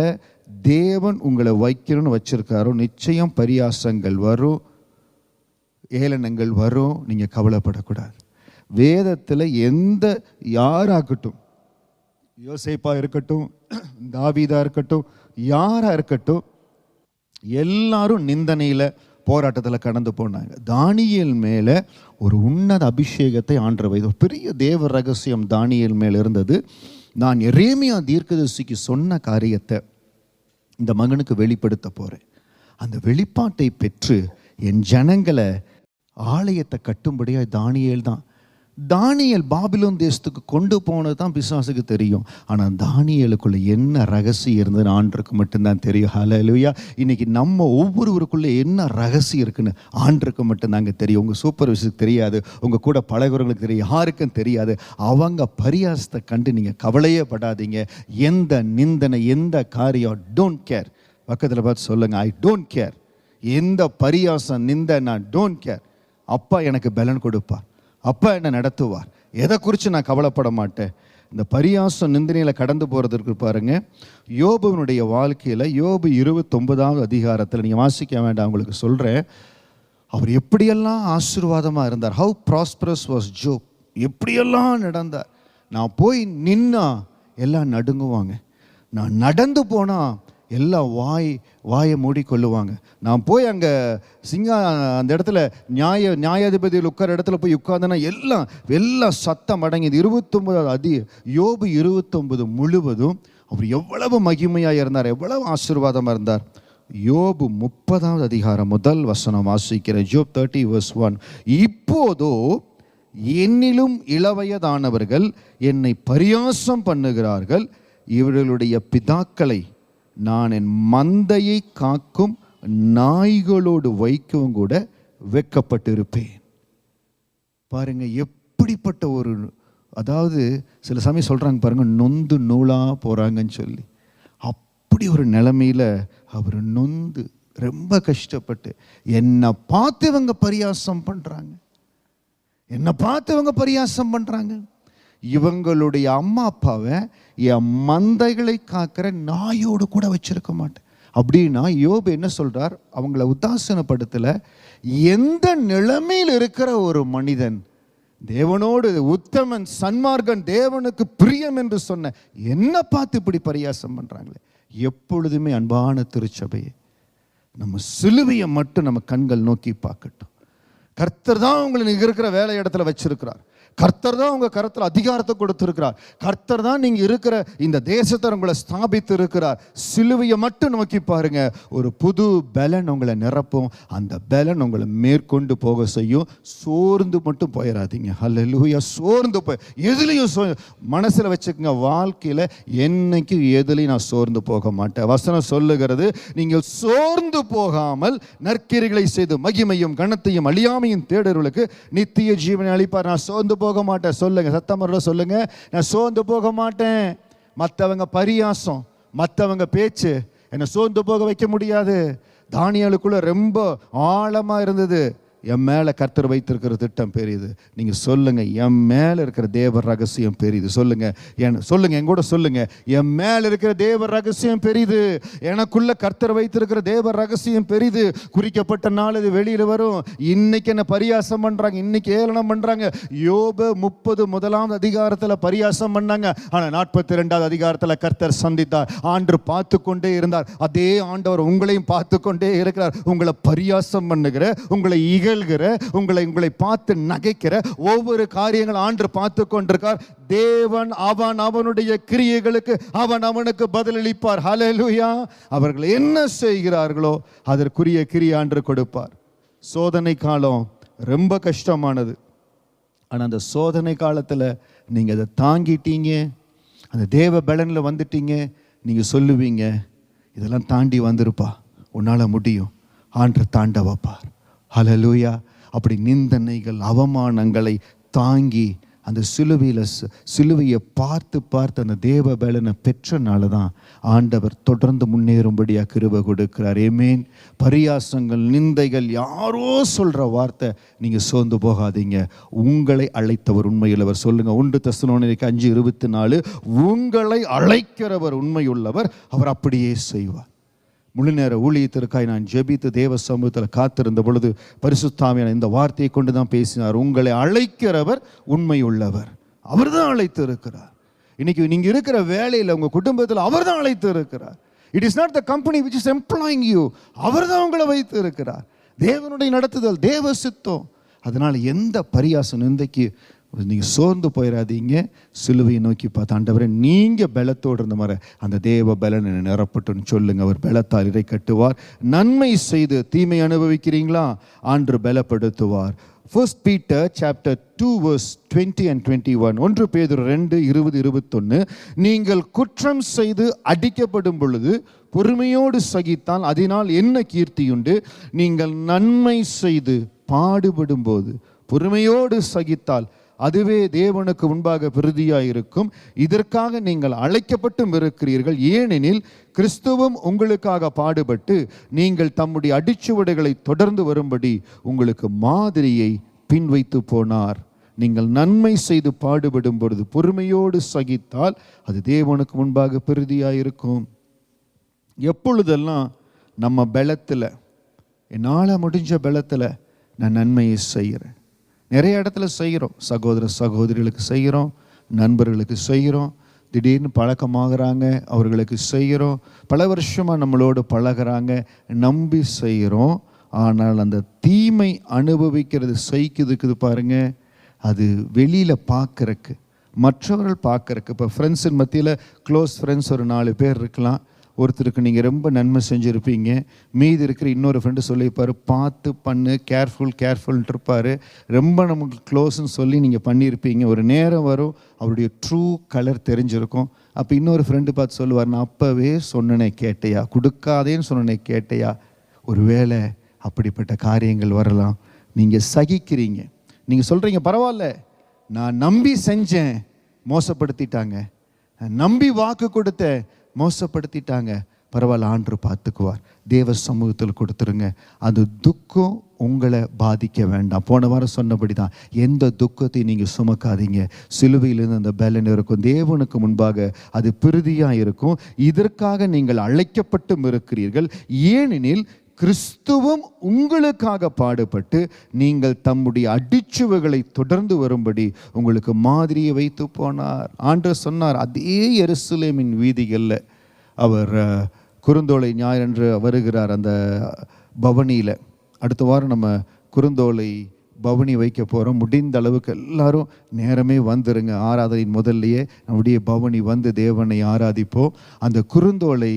தேவன் உங்களை வைக்கணும்னு வச்சிருக்காரோ நிச்சயம் பரியாசங்கள் வரும், ஏளனங்கள் வரும். நீங்கள் கவலைப்படக்கூடாது. வேதத்தில் யாராகட்டும், யோசேப்பா இருக்கட்டும், தாவீதா இருக்கட்டும், யாரா இருக்கட்டும், எல்லாரும் நிந்தனையில் போராட்டத்தில் கடந்து போனாங்க. தானியேல் மேலே ஒரு உன்னத அபிஷேகத்தை ஆண்டவர் வைத்தார். ஒரு பெரிய தேவ ரகசியம் தானியேல் மேலே இருந்தது. நான் எரேமியா தீர்க்கதரிசிக்கு சொன்ன காரியத்தை இந்த மகனுக்கு வெளிப்படுத்த போகிறேன். அந்த வெளிப்பாட்டை பெற்று என் ஜனங்களை ஆலயத்தை கட்டும்படியாக தானியேல் பாபிலோன் தேசத்துக்கு கொண்டு போனது தான் பிசாசுக்கு தெரியும். ஆனால் தானியேலுக்குள்ள என்ன ரகசியம் இருந்ததுன்னு ஆண்டருக்கு மட்டும்தான் தெரியும். ஹல்லேலூயா. இன்னைக்கு நம்ம ஒவ்வொருவருக்குள்ளே என்ன ரகசியம் இருக்குன்னு ஆண்டருக்கு மட்டும்தாங்க தெரியும். உங்கள் சூப்பர்வைசருக்கு தெரியாது, உங்கள் கூட பழகுறவங்களுக்கு தெரியும், யாருக்கும் தெரியாது. அவங்க பரியாசத்தை கண்டு நீங்கள் கவலையே படாதீங்க. எந்த நிந்தனை, எந்த காரியம், டோன்ட் கேர். பக்கத்தில் பார்த்து சொல்லுங்கள், ஐ டோன்ட் கேர். எந்த பரியாசம், நிந்தை, நான் டோன்ட் கேர். அப்பா எனக்கு பலன் கொடுப்பார், அப்பா என்ன நடத்துவார். எதை குறித்து நான் கவலைப்பட மாட்டேன். இந்த பரியாசம் நிந்தனையில் கடந்து போகிறதுக்கு பாருங்க, யோபுவினுடைய வாழ்க்கையில் யோபு 29வது அதிகாரத்தில் நீங்கள் வாசிக்க வேண்டாம், உங்களுக்கு சொல்கிறேன். அவர் எப்படியெல்லாம் ஆசீர்வாதமாக இருந்தார். How prosperous was Job. எப்படியெல்லாம் நடந்தார். நான் போய் நின்னா எல்லாம் நடுங்குவாங்க, நான் நடந்து போனால் எல்லாம் வாயை மூடிக்கொள்ளுவாங்க. நான் போய் அங்கே அந்த இடத்துல நியாயாதிபதியில் உட்கார இடத்துல போய் உட்கார்ந்தேன்னா எல்லாம் சத்தம் அடங்கியது. 29வது யோபு 29 முழுவதும் அவர் எவ்வளவு மகிமையாக இருந்தார், எவ்வளவு ஆசீர்வாதமாக இருந்தார். யோபு 30வது அதிகாரம் முதல் வசனம் வாசிக்கிற. ஜோப் 30:1. இப்போதோ என்னிலும் இளவயதானவர்கள் என்னை பரியாசம் பண்ணுகிறார்கள், இவர்களுடைய பிதாக்களை நான் என் மந்தையை காக்கும் நாய்களோடு வைக்கவும் கூட வெட்கப்பட்டிருப்பேன். பாருங்க எப்படிப்பட்ட ஒரு, அதாவது சில சமயம் சொல்றாங்க பாருங்க, நொந்து நூலா போறாங்கன்னு சொல்லி. அப்படி ஒரு நிலைமையில அவர் நொந்து ரொம்ப கஷ்டப்பட்டு, என்னை பார்த்து இவங்க பரியாசம் பண்றாங்க, என்னை பார்த்து இவங்க பரியாசம் பண்றாங்க, இவங்களுடைய அம்மா அப்பாவை என் மந்தைகளை காக்கிற நாயோடு கூட வச்சிருக்க மாட்டேன் அப்படின்னா யோபு என்ன சொல்றார்? அவங்கள உதாசீனப்படுத்தல. எந்த நிலைமையில் இருக்கிற ஒரு மனிதன் தேவனோடு உத்தமன், சன்மார்க்கன், தேவனுக்கு பிரியம் என்று சொன்ன என்ன பார்த்து இப்படி பரியாசம் பண்றாங்களே. எப்பொழுதுமே அன்பான திருச்சபையை நம்ம சிலுவையை மட்டும் நம்ம கண்கள் நோக்கி பார்க்கட்டும். கர்த்தர் தான் உங்களை இருக்கிற வேலை இடத்துல வச்சிருக்கிறார். கர்த்தர் தான் உங்கள் கருத்தில் அதிகாரத்தை கொடுத்திருக்கிறார். கர்த்தர் தான் நீங்கள் இருக்கிற இந்த தேசத்தை உங்களை ஸ்தாபித்து இருக்கிறார். சிலுவையை மட்டும் நோக்கி பாருங்க, ஒரு புது பலன் உங்களை நிரப்பும். அந்த பலன் உங்களை மேற்கொண்டு போக செய்யும். சோர்ந்து மட்டும் போயிடாதீங்க. ஹல்லேலூயா. சோர்ந்து எதுலையும் மனசில் வச்சுக்கோங்க, வாழ்க்கையில் என்னைக்கு எதுலையும் நான் சோர்ந்து போக மாட்டேன். வசனம் சொல்லுகிறது, நீங்கள் சோர்ந்து போகாமல் நற்கிரிகளை செய்து மகிமையும் கனத்தையும் அழியாமையும் தேடுறவர்களுக்கு நித்திய ஜீவனை அளிப்பார். நான் சோர்ந்து போக மாட்டேன். சொல்லுங்க, சத்தமரோட சொல்லுங்க, நான் சோர்ந்து போக மாட்டேன். மற்றவங்க பரியாசம், மற்றவங்க பேச்சு என்னை சோர்ந்து போக வைக்க முடியாது. தானியேலுக்குள்ள ரொம்ப ஆழமா இருந்தது. என் மேலே கர்த்தர் வைத்திருக்கிற திட்டம் பெரியது. நீங்கள் சொல்லுங்க, என் மேலே இருக்கிற தேவ ரகசியம் பெரியது. சொல்லுங்க, என் கூட சொல்லுங்க, என் மேலே இருக்கிற தேவ ரகசியம் பெரியது. எனக்குள்ள கர்த்தர் வைத்திருக்கிற தேவ ரகசியம் பெரியது. குறிக்கப்பட்ட நாள் இது வெளியில் வரும். இன்னைக்கு என்ன பரியாசம் பண்றாங்க, இன்னைக்கு ஏளனம் பண்றாங்க. யோபு 31வது அதிகாரத்தில் பரியாசம் பண்ணாங்க. ஆனால் 42வது அதிகாரத்தில் கர்த்தர் சந்தித்தார். ஆண்டு பார்த்து கொண்டே இருந்தார். அதே ஆண்டவர் உங்களையும் பார்த்து கொண்டே இருக்கிறார். உங்களை பரியாசம் பண்ணுகிற, உங்களை உங்களை பார்த்து நகைக்கிற ஒவ்வொரு காரியங்கள் ஆண்டு பார்த்து கொண்டிருக்கார். தேவன் அவனுடைய கிரியைகளுக்கு அவனுக்கு பதிலளிப்பார். ஹல்லேலூயா. அவர்கள் என்ன செய்கிறார்களோ அதற்குரிய கிரியை ஆண்டு கொடுப்பார். சோதனை காலம் ரொம்ப கஷ்டமானது. ஆனால் அந்த சோதனை காலத்தில் நீங்கள் அதை தாங்கிட்டீங்க, அந்த தேவ பலனில் வந்துட்டீங்க. நீங்கள் சொல்லுவீங்க, இதெல்லாம் தாண்டி வந்திருப்பா, உன்னால் முடியும், ஆண்டு தாண்ட வைப்பார். ஹல்லேலூயா. அப்படி நிந்தனைகள், அவமானங்களை தாங்கி அந்த சிலுவையை பார்த்து பார்த்து அந்த தேவ பலனை பெற்றனால தான் ஆண்டவர் தொடர்ந்து முன்னேறும்படியாக கிருபை கொடுக்கிறார். ஆமென். பரியாசங்கள், நிந்தைகள், யாரோ சொல்கிற வார்த்தை, நீங்கள் சோர்ந்து போகாதீங்க. உங்களை அழைத்தவர் உண்மையுள்ளவர். சொல்லுங்கள், 1 தெசலோனிக்கேயர் 5:24, உங்களை அழைக்கிறவர் உண்மையுள்ளவர், அவர் அப்படியே செய்வார். முழு நேர ஊழியத்திற்காய் நான் ஜெபித்து தேவ சமூகத்தில் காத்திருந்த பொழுது பரிசுத்தாவியான இந்த வார்த்தையை கொண்டு தான் பேசினார். உங்களை அழைக்கிறவர் உண்மை உள்ளவர், அவர் தான் அழைத்து இருக்கிறார். இன்னைக்கு நீங்க இருக்கிற வேலையில், உங்க குடும்பத்தில் அவர் தான் அழைத்து இருக்கிறார். It is not the company which is employing you. அவர் தான் உங்களை வைத்து இருக்கிறார். தேவனுடைய நடத்துதல், தேவ சித்தம். அதனால எந்த பரியாசம், நிந்தைக்கு நீங்கள் சோர்ந்து போயிடாதீங்க. சிலுவையை நோக்கி பார்த்து, ஆண்டவரே நீங்கள் பலத்தோடு இருந்த மாதிரி அந்த தேவ பலன் நிரப்பட்டுன்னு சொல்லுங்க. அவர் பலத்தால் இறை கட்டுவார். நன்மை செய்து தீமை அனுபவிக்கிறீங்களா, ஆண்டு பலப்படுத்துவார். 1 Peter chapter 2 verse 20 and 21. 1 பேதுரு 2:20-21. நீங்கள் குற்றம் செய்து அடிக்கப்படும் பொழுது பொறுமையோடு சகித்தால் அதனால் என்ன கீர்த்தியுண்டு? நீங்கள் நன்மை செய்து பாடுபடும் போது பொறுமையோடு சகித்தால் அதுவே தேவனுக்கு முன்பாக பிரதியாயிருக்கும். இதற்காக நீங்கள் அழைக்கப்பட்டும் இருக்கிறீர்கள். ஏனெனில் கிறிஸ்துவும் உங்களுக்காக பாடுபட்டு நீங்கள் தம்முடைய அடிச்சுவடுகளை தொடர்ந்து வரும்படி உங்களுக்கு மாதிரியை பின்வைத்து போனார். நீங்கள் நன்மை செய்து பாடுபடும் பொழுது பொறுமையோடு சகித்தால் அது தேவனுக்கு முன்பாக பிரதியாயிருக்கும். எப்பொழுதெல்லாம் நம்ம பலத்தில், என்னால் முடிஞ்ச பலத்தில் நான் நன்மையை செய்கிறேன். நிறைய இடத்துல செய்கிறோம். சகோதர சகோதரிகளுக்கு செய்கிறோம், நண்பர்களுக்கு செய்கிறோம், திடீர்னு பழக்கமாகறாங்க, அவர்களுக்கு செய்கிறோம், பல வருஷமாக நம்மளோடு பழகிறாங்க, நம்பி செய்கிறோம். ஆனால் அந்த தீமை அனுபவிக்கிறது, சகிக்குதுக்குது பாருங்க, அது வெளியில் பார்க்குறக்கு, மற்றவர்கள் பார்க்குறக்கு. இப்போ ஃப்ரெண்ட்ஸின் மத்தியில் க்ளோஸ் ஃப்ரெண்ட்ஸ் ஒரு 4 பேர் இருக்கலாம். ஒருத்தருக்கு நீங்கள் ரொம்ப நன்மை செஞ்சுருப்பீங்க, மீதி இருக்கிற இன்னொரு ஃப்ரெண்டு சொல்லியிருப்பார், பார்த்து பண்ணு, கேர்ஃபுல்ன்ட்டு இருப்பார். ரொம்ப நமக்கு க்ளோஸ்ன்னு சொல்லி நீங்கள் பண்ணியிருப்பீங்க. ஒரு நேரம் வரும், அவருடைய ட்ரூ கலர் தெரிஞ்சிருக்கும். அப்போ இன்னொரு ஃப்ரெண்டு பார்த்து சொல்லுவார், நான் அப்போவே சொன்னனே கேட்டையா, கொடுக்காதேன்னு சொன்னனே கேட்டையா. ஒரு வேளை அப்படிப்பட்ட காரியங்கள் வரலாம். நீங்கள் சகிக்கிறீங்க, நீங்கள் சொல்கிறீங்க, பரவாயில்ல, நான் நம்பி செஞ்சேன், மோசப்படுத்திட்டாங்க, நம்பி வாக்கு கொடுத்தேன், மோசப்படுத்திட்டாங்க, பரவாயில்ல, ஆண்டவர் பார்த்துக்குவார். தேவ சமூகத்தில் கொடுத்துருங்க. அந்த துக்கம் உங்களை பாதிக்க வேண்டாம். போன வாரம் சொன்னபடி தான், எந்த துக்கத்தையும் நீங்கள் சுமக்காதீங்க. சிலுவையிலிருந்து அந்த பலன் இருக்கும், தேவனுக்கு முன்பாக அது பிரிதியாக இருக்கும். இதற்காக நீங்கள் அழைக்கப்பட்டும் இருக்கிறீர்கள். ஏனெனில் கிறிஸ்துவும் உங்களுக்காக பாடுபட்டு நீங்கள் தம்முடைய அடிச்சுவைகளை தொடர்ந்து வரும்படி உங்களுக்கு மாதிரியை வைத்து போனார். ஆண்டவர் சொன்னார், அதே எருசலேமின் வீதிகளில் அவர் குறுந்தோலை ஞாயிறன்று வருகிறார். அந்த பவனியில் அடுத்த வாரம் நம்ம குறுந்தோலை பவனி வைக்க போகிறோம். முடிந்த அளவுக்கு எல்லாரும் நேரமே வந்துருங்க. ஆராதனையின் முதல்லையே நம்முடைய பவனி வந்து தேவனை ஆராதிப்போம். அந்த குறுந்தோலை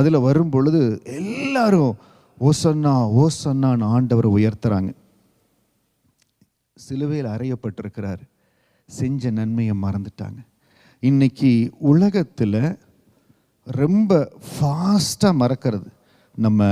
அதில் வரும் பொழுது எல்லாரும் ஓசன்னா ஓசன்னான்னு ஆண்டவரை உயர்த்துறாங்க. சிலுவையில் அறையப்பட்டிருக்கிறார், செஞ்ச நன்மையை மறந்துட்டாங்க. இன்னைக்கு உலகத்தில் ரொம்ப ஃபாஸ்ட்டாக மறக்கிறது. நம்ம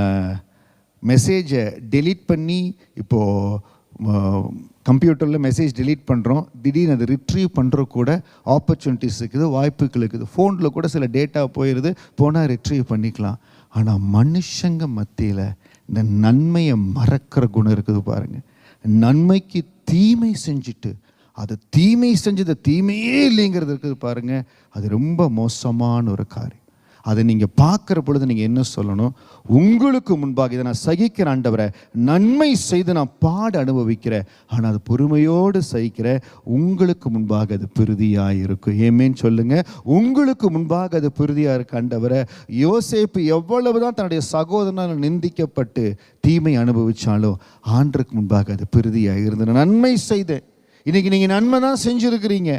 மெசேஜை டெலீட் பண்ணி, இப்போது கம்ப்யூட்டரில் மெசேஜ் டெலீட் பண்ணுறோம், திடீர்னு அதை ரிட்ரீவ் பண்ணுற கூட ஆப்பர்ச்சுனிட்டிஸ் இருக்குது, வாய்ப்புகள் இருக்குது. ஃபோனில் கூட சில டேட்டா போயிடுது, போனால் ரிட்ரீவ் பண்ணிக்கலாம். ஆனால் மனுஷங்க மத்தியில் இந்த நன்மையை மறக்கிற குணம் இருக்குது பாருங்கள். நன்மைக்கு தீமை செஞ்சுட்டு அது தீமை செஞ்சது தீமையே இல்லைங்கிறது இருக்குது பாருங்கள். அது ரொம்ப மோசமான ஒரு காரியம். அதை நீங்கள் பார்க்குற பொழுது நீங்கள் என்ன சொல்லணும்? உங்களுக்கு முன்பாக இதை நான் சகிக்கிற ஆண்டவரை, நன்மை செய்து நான் பாட அனுபவிக்கிறேன், ஆனால் அது பொறுமையோடு சகிக்கிறேன். உங்களுக்கு முன்பாக அது பிரிதியாக இருக்கும். ஏமேன்னு சொல்லுங்கள். உங்களுக்கு முன்பாக அது பிரிதியாக இருக்கு ஆண்டவரை. யோசேப்பு எவ்வளவுதான் தன்னுடைய சகோதரனால் நிந்திக்கப்பட்டு தீமை அனுபவித்தாலும் ஆண்டருக்கு முன்பாக அது பிரிதியாக இருந்தது. நன்மை செய்தேன். இன்னைக்கு நீங்கள் நன்மை தான் செஞ்சுருக்கிறீங்க,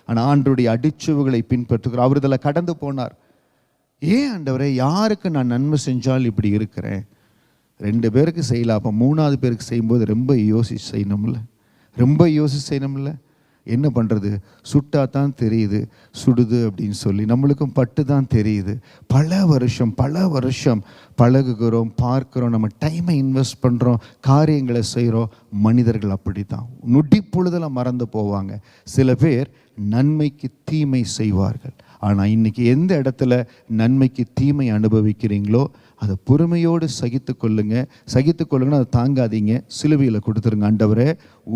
ஆனால் ஆண்டருடைய அடிச்சுவுகளை பின்பற்றுகிறார். அவர் இதில் கடந்து போனார். ஏன் ஆண்டவரே, யாருக்கு நான் நன்மை செஞ்சால் இப்படி இருக்கிறேன்? 2 பேருக்கு செய்யலாம், அப்போ 3ஆவது பேருக்கு செய்யும்போது ரொம்ப யோசிச்சு செய்யணும்ல, ரொம்ப யோசிச்சு செய்யணும்ல. என்ன பண்ணுறது, சுட்டா தான் தெரியுது சுடுது அப்படின்னு சொல்லி, நம்மளுக்கும் பட்டு தான் தெரியுது. பல வருஷம் பழகுகிறோம், பார்க்குறோம், நம்ம டைமை இன்வெஸ்ட் பண்ணுறோம், காரியங்களை செய்கிறோம். மனிதர்கள் அப்படி தான் நொடி பொழுதில் மறந்து போவாங்க. சில பேர் நன்மைக்கு தீமை செய்வார்கள். ஆனால் இன்றைக்கி எந்த இடத்துல நன்மைக்கு தீமை அனுபவிக்கிறீங்களோ அதை பொறுமையோடு சகித்து கொள்ளுங்கன்னா அதை தாங்காதீங்க. சிலுவையில் கொடுத்துருங்க. ஆண்டவரே,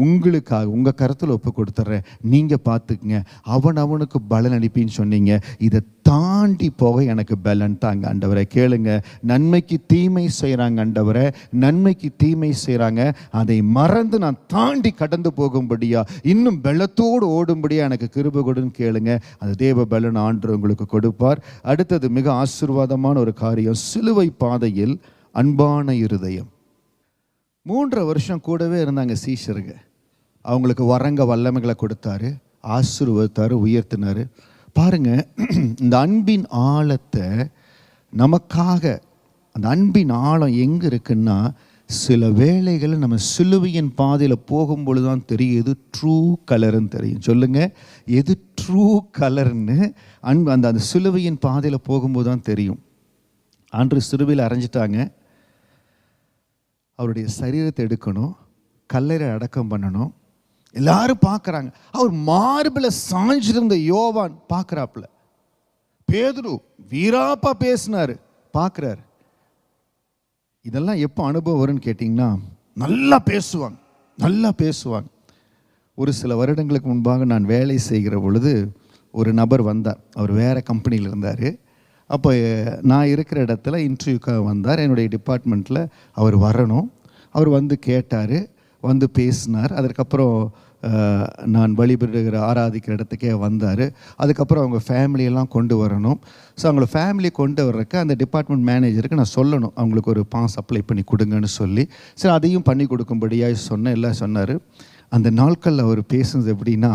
உங்களுக்காக உங்கள் கருத்தில் ஒப்பு கொடுத்துட்றேன், நீங்கள் பார்த்துக்குங்க, அவனுக்கு பலன் அனுப்பின்னு சொன்னீங்க, இதை தாண்டி போக எனக்கு பலன் தாங்க ஆண்டவரை. கேளுங்க. நன்மைக்கு தீமை செய்கிறாங்க ஆண்டவரை, நன்மைக்கு தீமை செய்கிறாங்க, அதை மறந்து நான் தாண்டி கடந்து போகும்படியா, இன்னும் பலத்தோடு ஓடும்படியா எனக்கு கிருபை கொடுன்னு கேளுங்க. அந்த தேவ பலன் ஆண்டவர் உங்களுக்கு கொடுப்பார். அடுத்தது மிக ஆசீர்வாதமான ஒரு காரியம், சிலுவை பாதையில் அன்பான இருதயம். 3 வருஷம் கூடவே இருந்தாங்க சீஷருங்க. அவங்களுக்கு வரங்க வல்லமைகளை கொடுத்தாரு, ஆசீர்வதித்தாரு, உயர்த்தினாரு. பாருங்க, இந்த அன்பின் ஆழத்தை நமக்காக, அந்த அன்பின் ஆழம் எங்கே இருக்குன்னா, சில வேளைகளில் நம்ம சிலுவையின் பாதையில் போகும்பொழுது தான் தெரியும் எது ட்ரூ கலர்ன்னு தெரியும். சொல்லுங்க, எது ட்ரூ கலர்ன்னு அந்த சிலுவையின் பாதையில் போகும்போது தான் தெரியும். ஆண்டு சிலுவையில் அரைஞ்சிட்டாங்க, அவருடைய சரீரத்தை எடுக்கணும், கல்லறை அடக்கம் பண்ணணும். எல்லாரும் பார்க்குறாங்க. அவர் மார்பில் சாஞ்சிருந்த யோவான் பார்க்குறாப்புல, பேதுரு வீராப்பா பேசினார் பார்க்குறாரு. இதெல்லாம் எப்போ அனுபவம் வரும்னு கேட்டிங்கன்னா, நல்லா பேசுவாங்க. ஒரு சில வருடங்களுக்கு முன்பாக நான் வேலை செய்கிற பொழுது ஒரு நபர் வந்தார். அவர் வேறு கம்பெனியில் இருந்தார். அப்போ நான் இருக்கிற இடத்துல இன்டர்வியூக்காக வந்தார். என்னுடைய டிபார்ட்மெண்ட்டில் அவர் வரணும். அவர் வந்து கேட்டார், வந்து பேசினார். அதற்கப்புறம் நான் வழிபடுகிற ஆராதிக்கிற இடத்துக்கே வந்தார். அதுக்கப்புறம் அவங்க ஃபேமிலியெல்லாம் கொண்டு வரணும். ஸோ அவங்கள ஃபேமிலி கொண்டு வர்றதுக்கு அந்த டிபார்ட்மெண்ட் மேனேஜருக்கு நான் சொல்லணும், அவங்களுக்கு ஒரு பாஸ் அப்ளை பண்ணி கொடுங்கன்னு சொல்லி. சரி, அதையும் பண்ணி கொடுக்கும்படியாக சொன்னேன். எல்லாம் சொன்னார். அந்த நாட்களில் அவர் பேசுனது எப்படின்னா,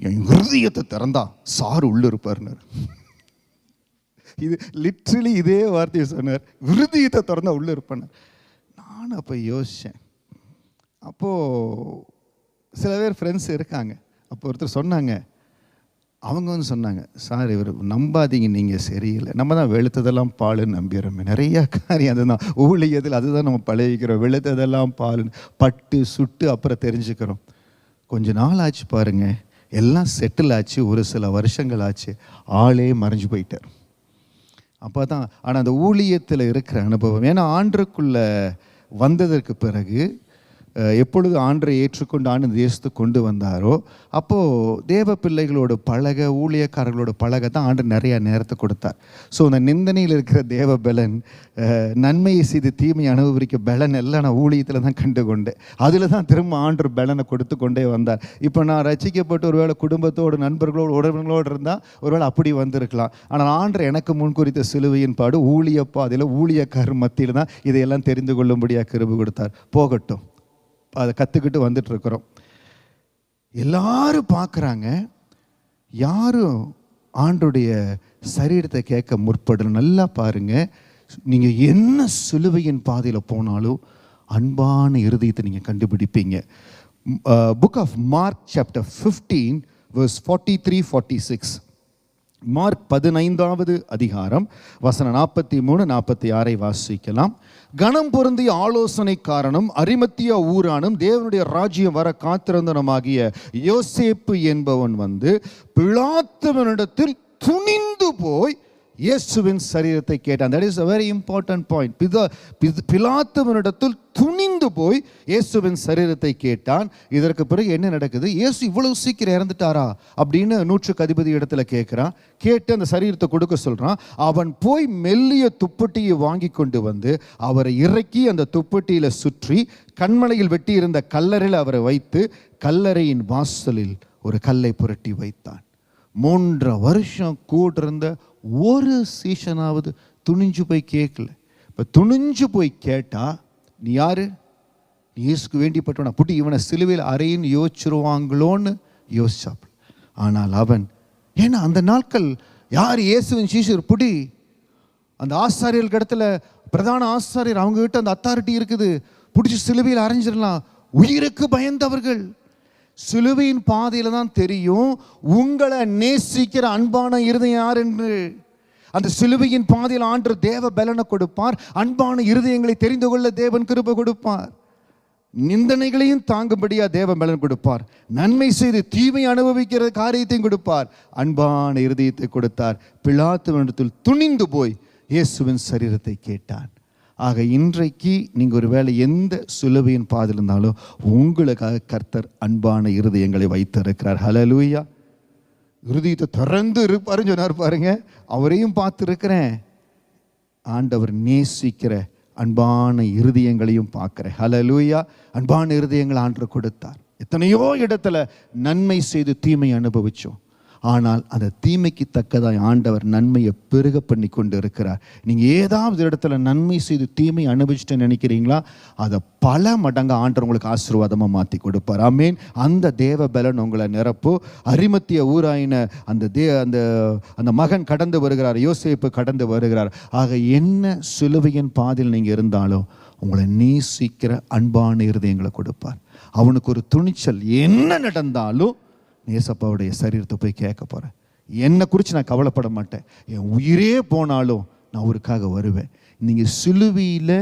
என் ஹிருதயத்தை திறந்தா சார் உள்ளே இருப்பார்னார். இது லிட்ரலி இதே வார்த்தையை சொன்னார், ஹிருதயத்தை திறந்தா உள்ளே இருப்பேன். நான் அப்போ யோசித்தேன். அப்போது சில பேர் ஃப்ரெண்ட்ஸ் இருக்காங்க. அப்போ ஒருத்தர் சொன்னாங்க, அவங்க வந்து சொன்னாங்க, சார் இவர் நம்பாதீங்க, நீங்கள் சரியில்லை, நம்ம தான் வெளுத்ததெல்லாம் பாலுன்னு நம்பிடுறோமே. நிறையா காரியம் அதுதான் ஊழியத்தில், அதுதான் நம்ம பழகிக்கிறோம். வெளுத்ததெல்லாம் பாலுன்னு பட்டு சுட்டு அப்புறம் தெரிஞ்சுக்கிறோம். கொஞ்ச நாள் ஆச்சு பாருங்க, எல்லாம் செட்டில் ஆச்சு, ஒரு சில வருஷங்கள் ஆச்சு, ஆளே மறைஞ்சு போயிட்டார். அப்போ தான். ஆனால் அந்த ஊழியத்தில் இருக்கிற அனுபவம், ஏன்னா ஆண்டுக்குள்ளே வந்ததற்கு பிறகு எப்பொழுது ஆண்டரை ஏற்றுக்கொண்டு ஆண்டு தேசத்துக்கு கொண்டு வந்தாரோ, அப்போது தேவ பிள்ளைகளோட பழக, ஊழியக்காரர்களோட பழக தான் ஆண்டு நிறையா நேரத்தை கொடுத்தார். ஸோ அந்த நிந்தனையில் இருக்கிற தேவ பலன், நன்மையை செய்து தீமையை அனுபவிக்க பலன் எல்லாம் நான் ஊழியத்தில் தான் கண்டு கொண்டேன். அதில் தான் திரும்ப ஆண்டு பலனை கொடுத்து கொண்டே வந்தார். இப்போ நான் ரசிக்கப்பட்டு ஒருவேளை குடும்பத்தோடு, நண்பர்களோடு, உறவினர்களோடு இருந்தால் ஒருவேளை அப்படி வந்திருக்கலாம். ஆனால் ஆண்டு எனக்கு முன்குறித்த சிலுவையின் பாடு ஊழிய பாதையில், ஊழியக்காரர் மத்தியில் தான் இதையெல்லாம் தெரிந்து கொள்ளும்படியாக கிருபை கொடுத்தார். போகட்டும், அதை கற்றுக்கிட்டு வந்துட்டுருக்குறோம். எல்லாரும் பார்க்குறாங்க, யாரும் ஆண்டுடைய சரீரத்தை கேட்க முற்படணும். நல்லா பாருங்கள், நீங்கள் என்ன சிலுவையின் பாதையில் போனாலும் அன்பான இருதயத்தை நீங்கள் கண்டுபிடிப்பீங்க. Book of Mark chapter 15 verse 43-46. Mark 15வது அதிகாரம் வசனம் 43-46 வாசிக்கலாம். கணம் பொருந்திய ஆலோசனைக்காரனும் அரிமத்தியா ஊரானும் தேவனுடைய ராஜ்யம் வர காத்திருந்தனமாகிய யோசேப்பு என்பவன் வந்து பிலாத்துவினிடத்தில் துணிந்து போய் இயேசுவின் சரீரத்தை கேட்டான். That is a very important point. பிலாத்துவினிடத்தில் துணிந்து போய் இயேசுவின் சரீரத்தை கேட்டான். இதற்கு பிறகு என்ன நடக்குது? இயேசு இவ்வளவு சீக்கிரம் இறந்துட்டாரா அப்படின்னு 100க்கு அதிபதி இடத்துல கேட்குறான். கேட்டு அந்த சரீரத்தை கொடுக்க சொல்கிறான். அவன் போய் மெல்லிய துப்பட்டியை வாங்கி கொண்டு வந்து அவரை இறக்கி அந்த துப்பட்டியில் சுற்றி கண்மலையில் வெட்டி இருந்த கல்லறையில் அவரை வைத்து கல்லறையின் வாசலில் ஒரு கல்லை புரட்டி வைத்தான். 3 வருஷம் கூட இருந்த ஒரு சீஷனாவது துணிஞ்சு போய் கேட்கல. இப்போ துணிஞ்சு போய் கேட்டா, நீ யாரு? நீ இயேசுக்கு வேண்டிப்பட்டவனா? புட்டி இவனை சிலுவையில் அறையின்னு யோசிச்சிருவாங்களோன்னு யோசிச்சாப்பு. ஆனால் அவன், ஏன்னா அந்த நாட்கள் யார் இயேசுவின் சீஷர்? புடி அந்த ஆசாரியர்களுக்கு இடத்துல பிரதான ஆசாரியர், அவங்க கிட்ட அந்த அத்தாரிட்டி இருக்குது, பிடிச்சி சிலுவையில் அரைஞ்சிடலாம். உயிருக்கு பயந்தவர்கள். சிலுவையின் பாதையில தான் தெரியும் உங்களை நேசிக்கிற அன்பான இருதயம் யார் என்று. அந்த சிலுவையின் பாதையில் ஆண்டவர் தேவ பலனை கொடுப்பார். அன்பான இருதயங்களை தெரிந்து கொள்ள தேவன் கிருபை கொடுப்பார். நிந்தனைகளையும் தாங்கும்படியா தேவ பலன் கொடுப்பார். நன்மை செய்து தீமை அனுபவிக்கிற காரியத்தையும் கொடுப்பார். அன்பான இருதயத்தை கொடுத்தார். பிலாத்துவினிடத்தில் துணிந்து போய் இயேசுவின் சரீரத்தை கேட்டான். ஆக இன்றைக்கு நீங்கள் ஒரு வேளை எந்த சிலுவையின் பாதையில் இருந்தாலும் உங்களுக்காக கர்த்தர் அன்பான இருதயங்களை வைத்திருக்கிறார். ஹல்லேலூயா. இருதயத்தை திறந்து இருப்பாருன்னு சொன்னார் பாருங்க. அவரையும் பார்த்துருக்கிறேன். ஆண்டவர் நேசிக்கிற அன்பான இருதயங்களையும் பார்க்கிறேன். ஹல்லேலூயா. அன்பான இருதயங்களை ஆண்டவர் கொடுத்தார். எத்தனையோ இடத்துல நன்மை செய்து தீமை அனுபவிச்சோம். ஆனால் அந்த தீமைக்கு தக்கதாய் ஆண்டவர் நன்மையை பெருக பண்ணி கொண்டு இருக்கிறார். நீங்கள் ஏதாவது இடத்துல நன்மை செய்து தீமை அனுபவிச்சுட்டு நினைக்கிறீங்களா, அதை பல மடங்கு ஆண்டவர் உங்களுக்கு ஆசீர்வாதமாக மாற்றி கொடுப்பார். ஆமேன். அந்த தேவ பலன் உங்களை நிரப்போ. அரிமத்திய ஊராயின அந்த மகன் கடந்து வருகிறார், யோசேப்பு கடந்து வருகிறார். ஆக என்ன சிலுவையின் பாதையில் நீங்கள் இருந்தாலும் உங்களை நேசிக்கிற அன்பான இருதயங்களை கொடுப்பார். அவனுக்கு ஒரு துணிச்சல், என்ன நடந்தாலும் ஏசப்பாவுடைய சரீரத்தை போய் கேட்க போகிறேன். என்னை குறித்து நான் கவலைப்பட மாட்டேன். என் உயிரே போனாலும் நான் அவருக்காக வருவேன். நீங்கள் சிலுவையில்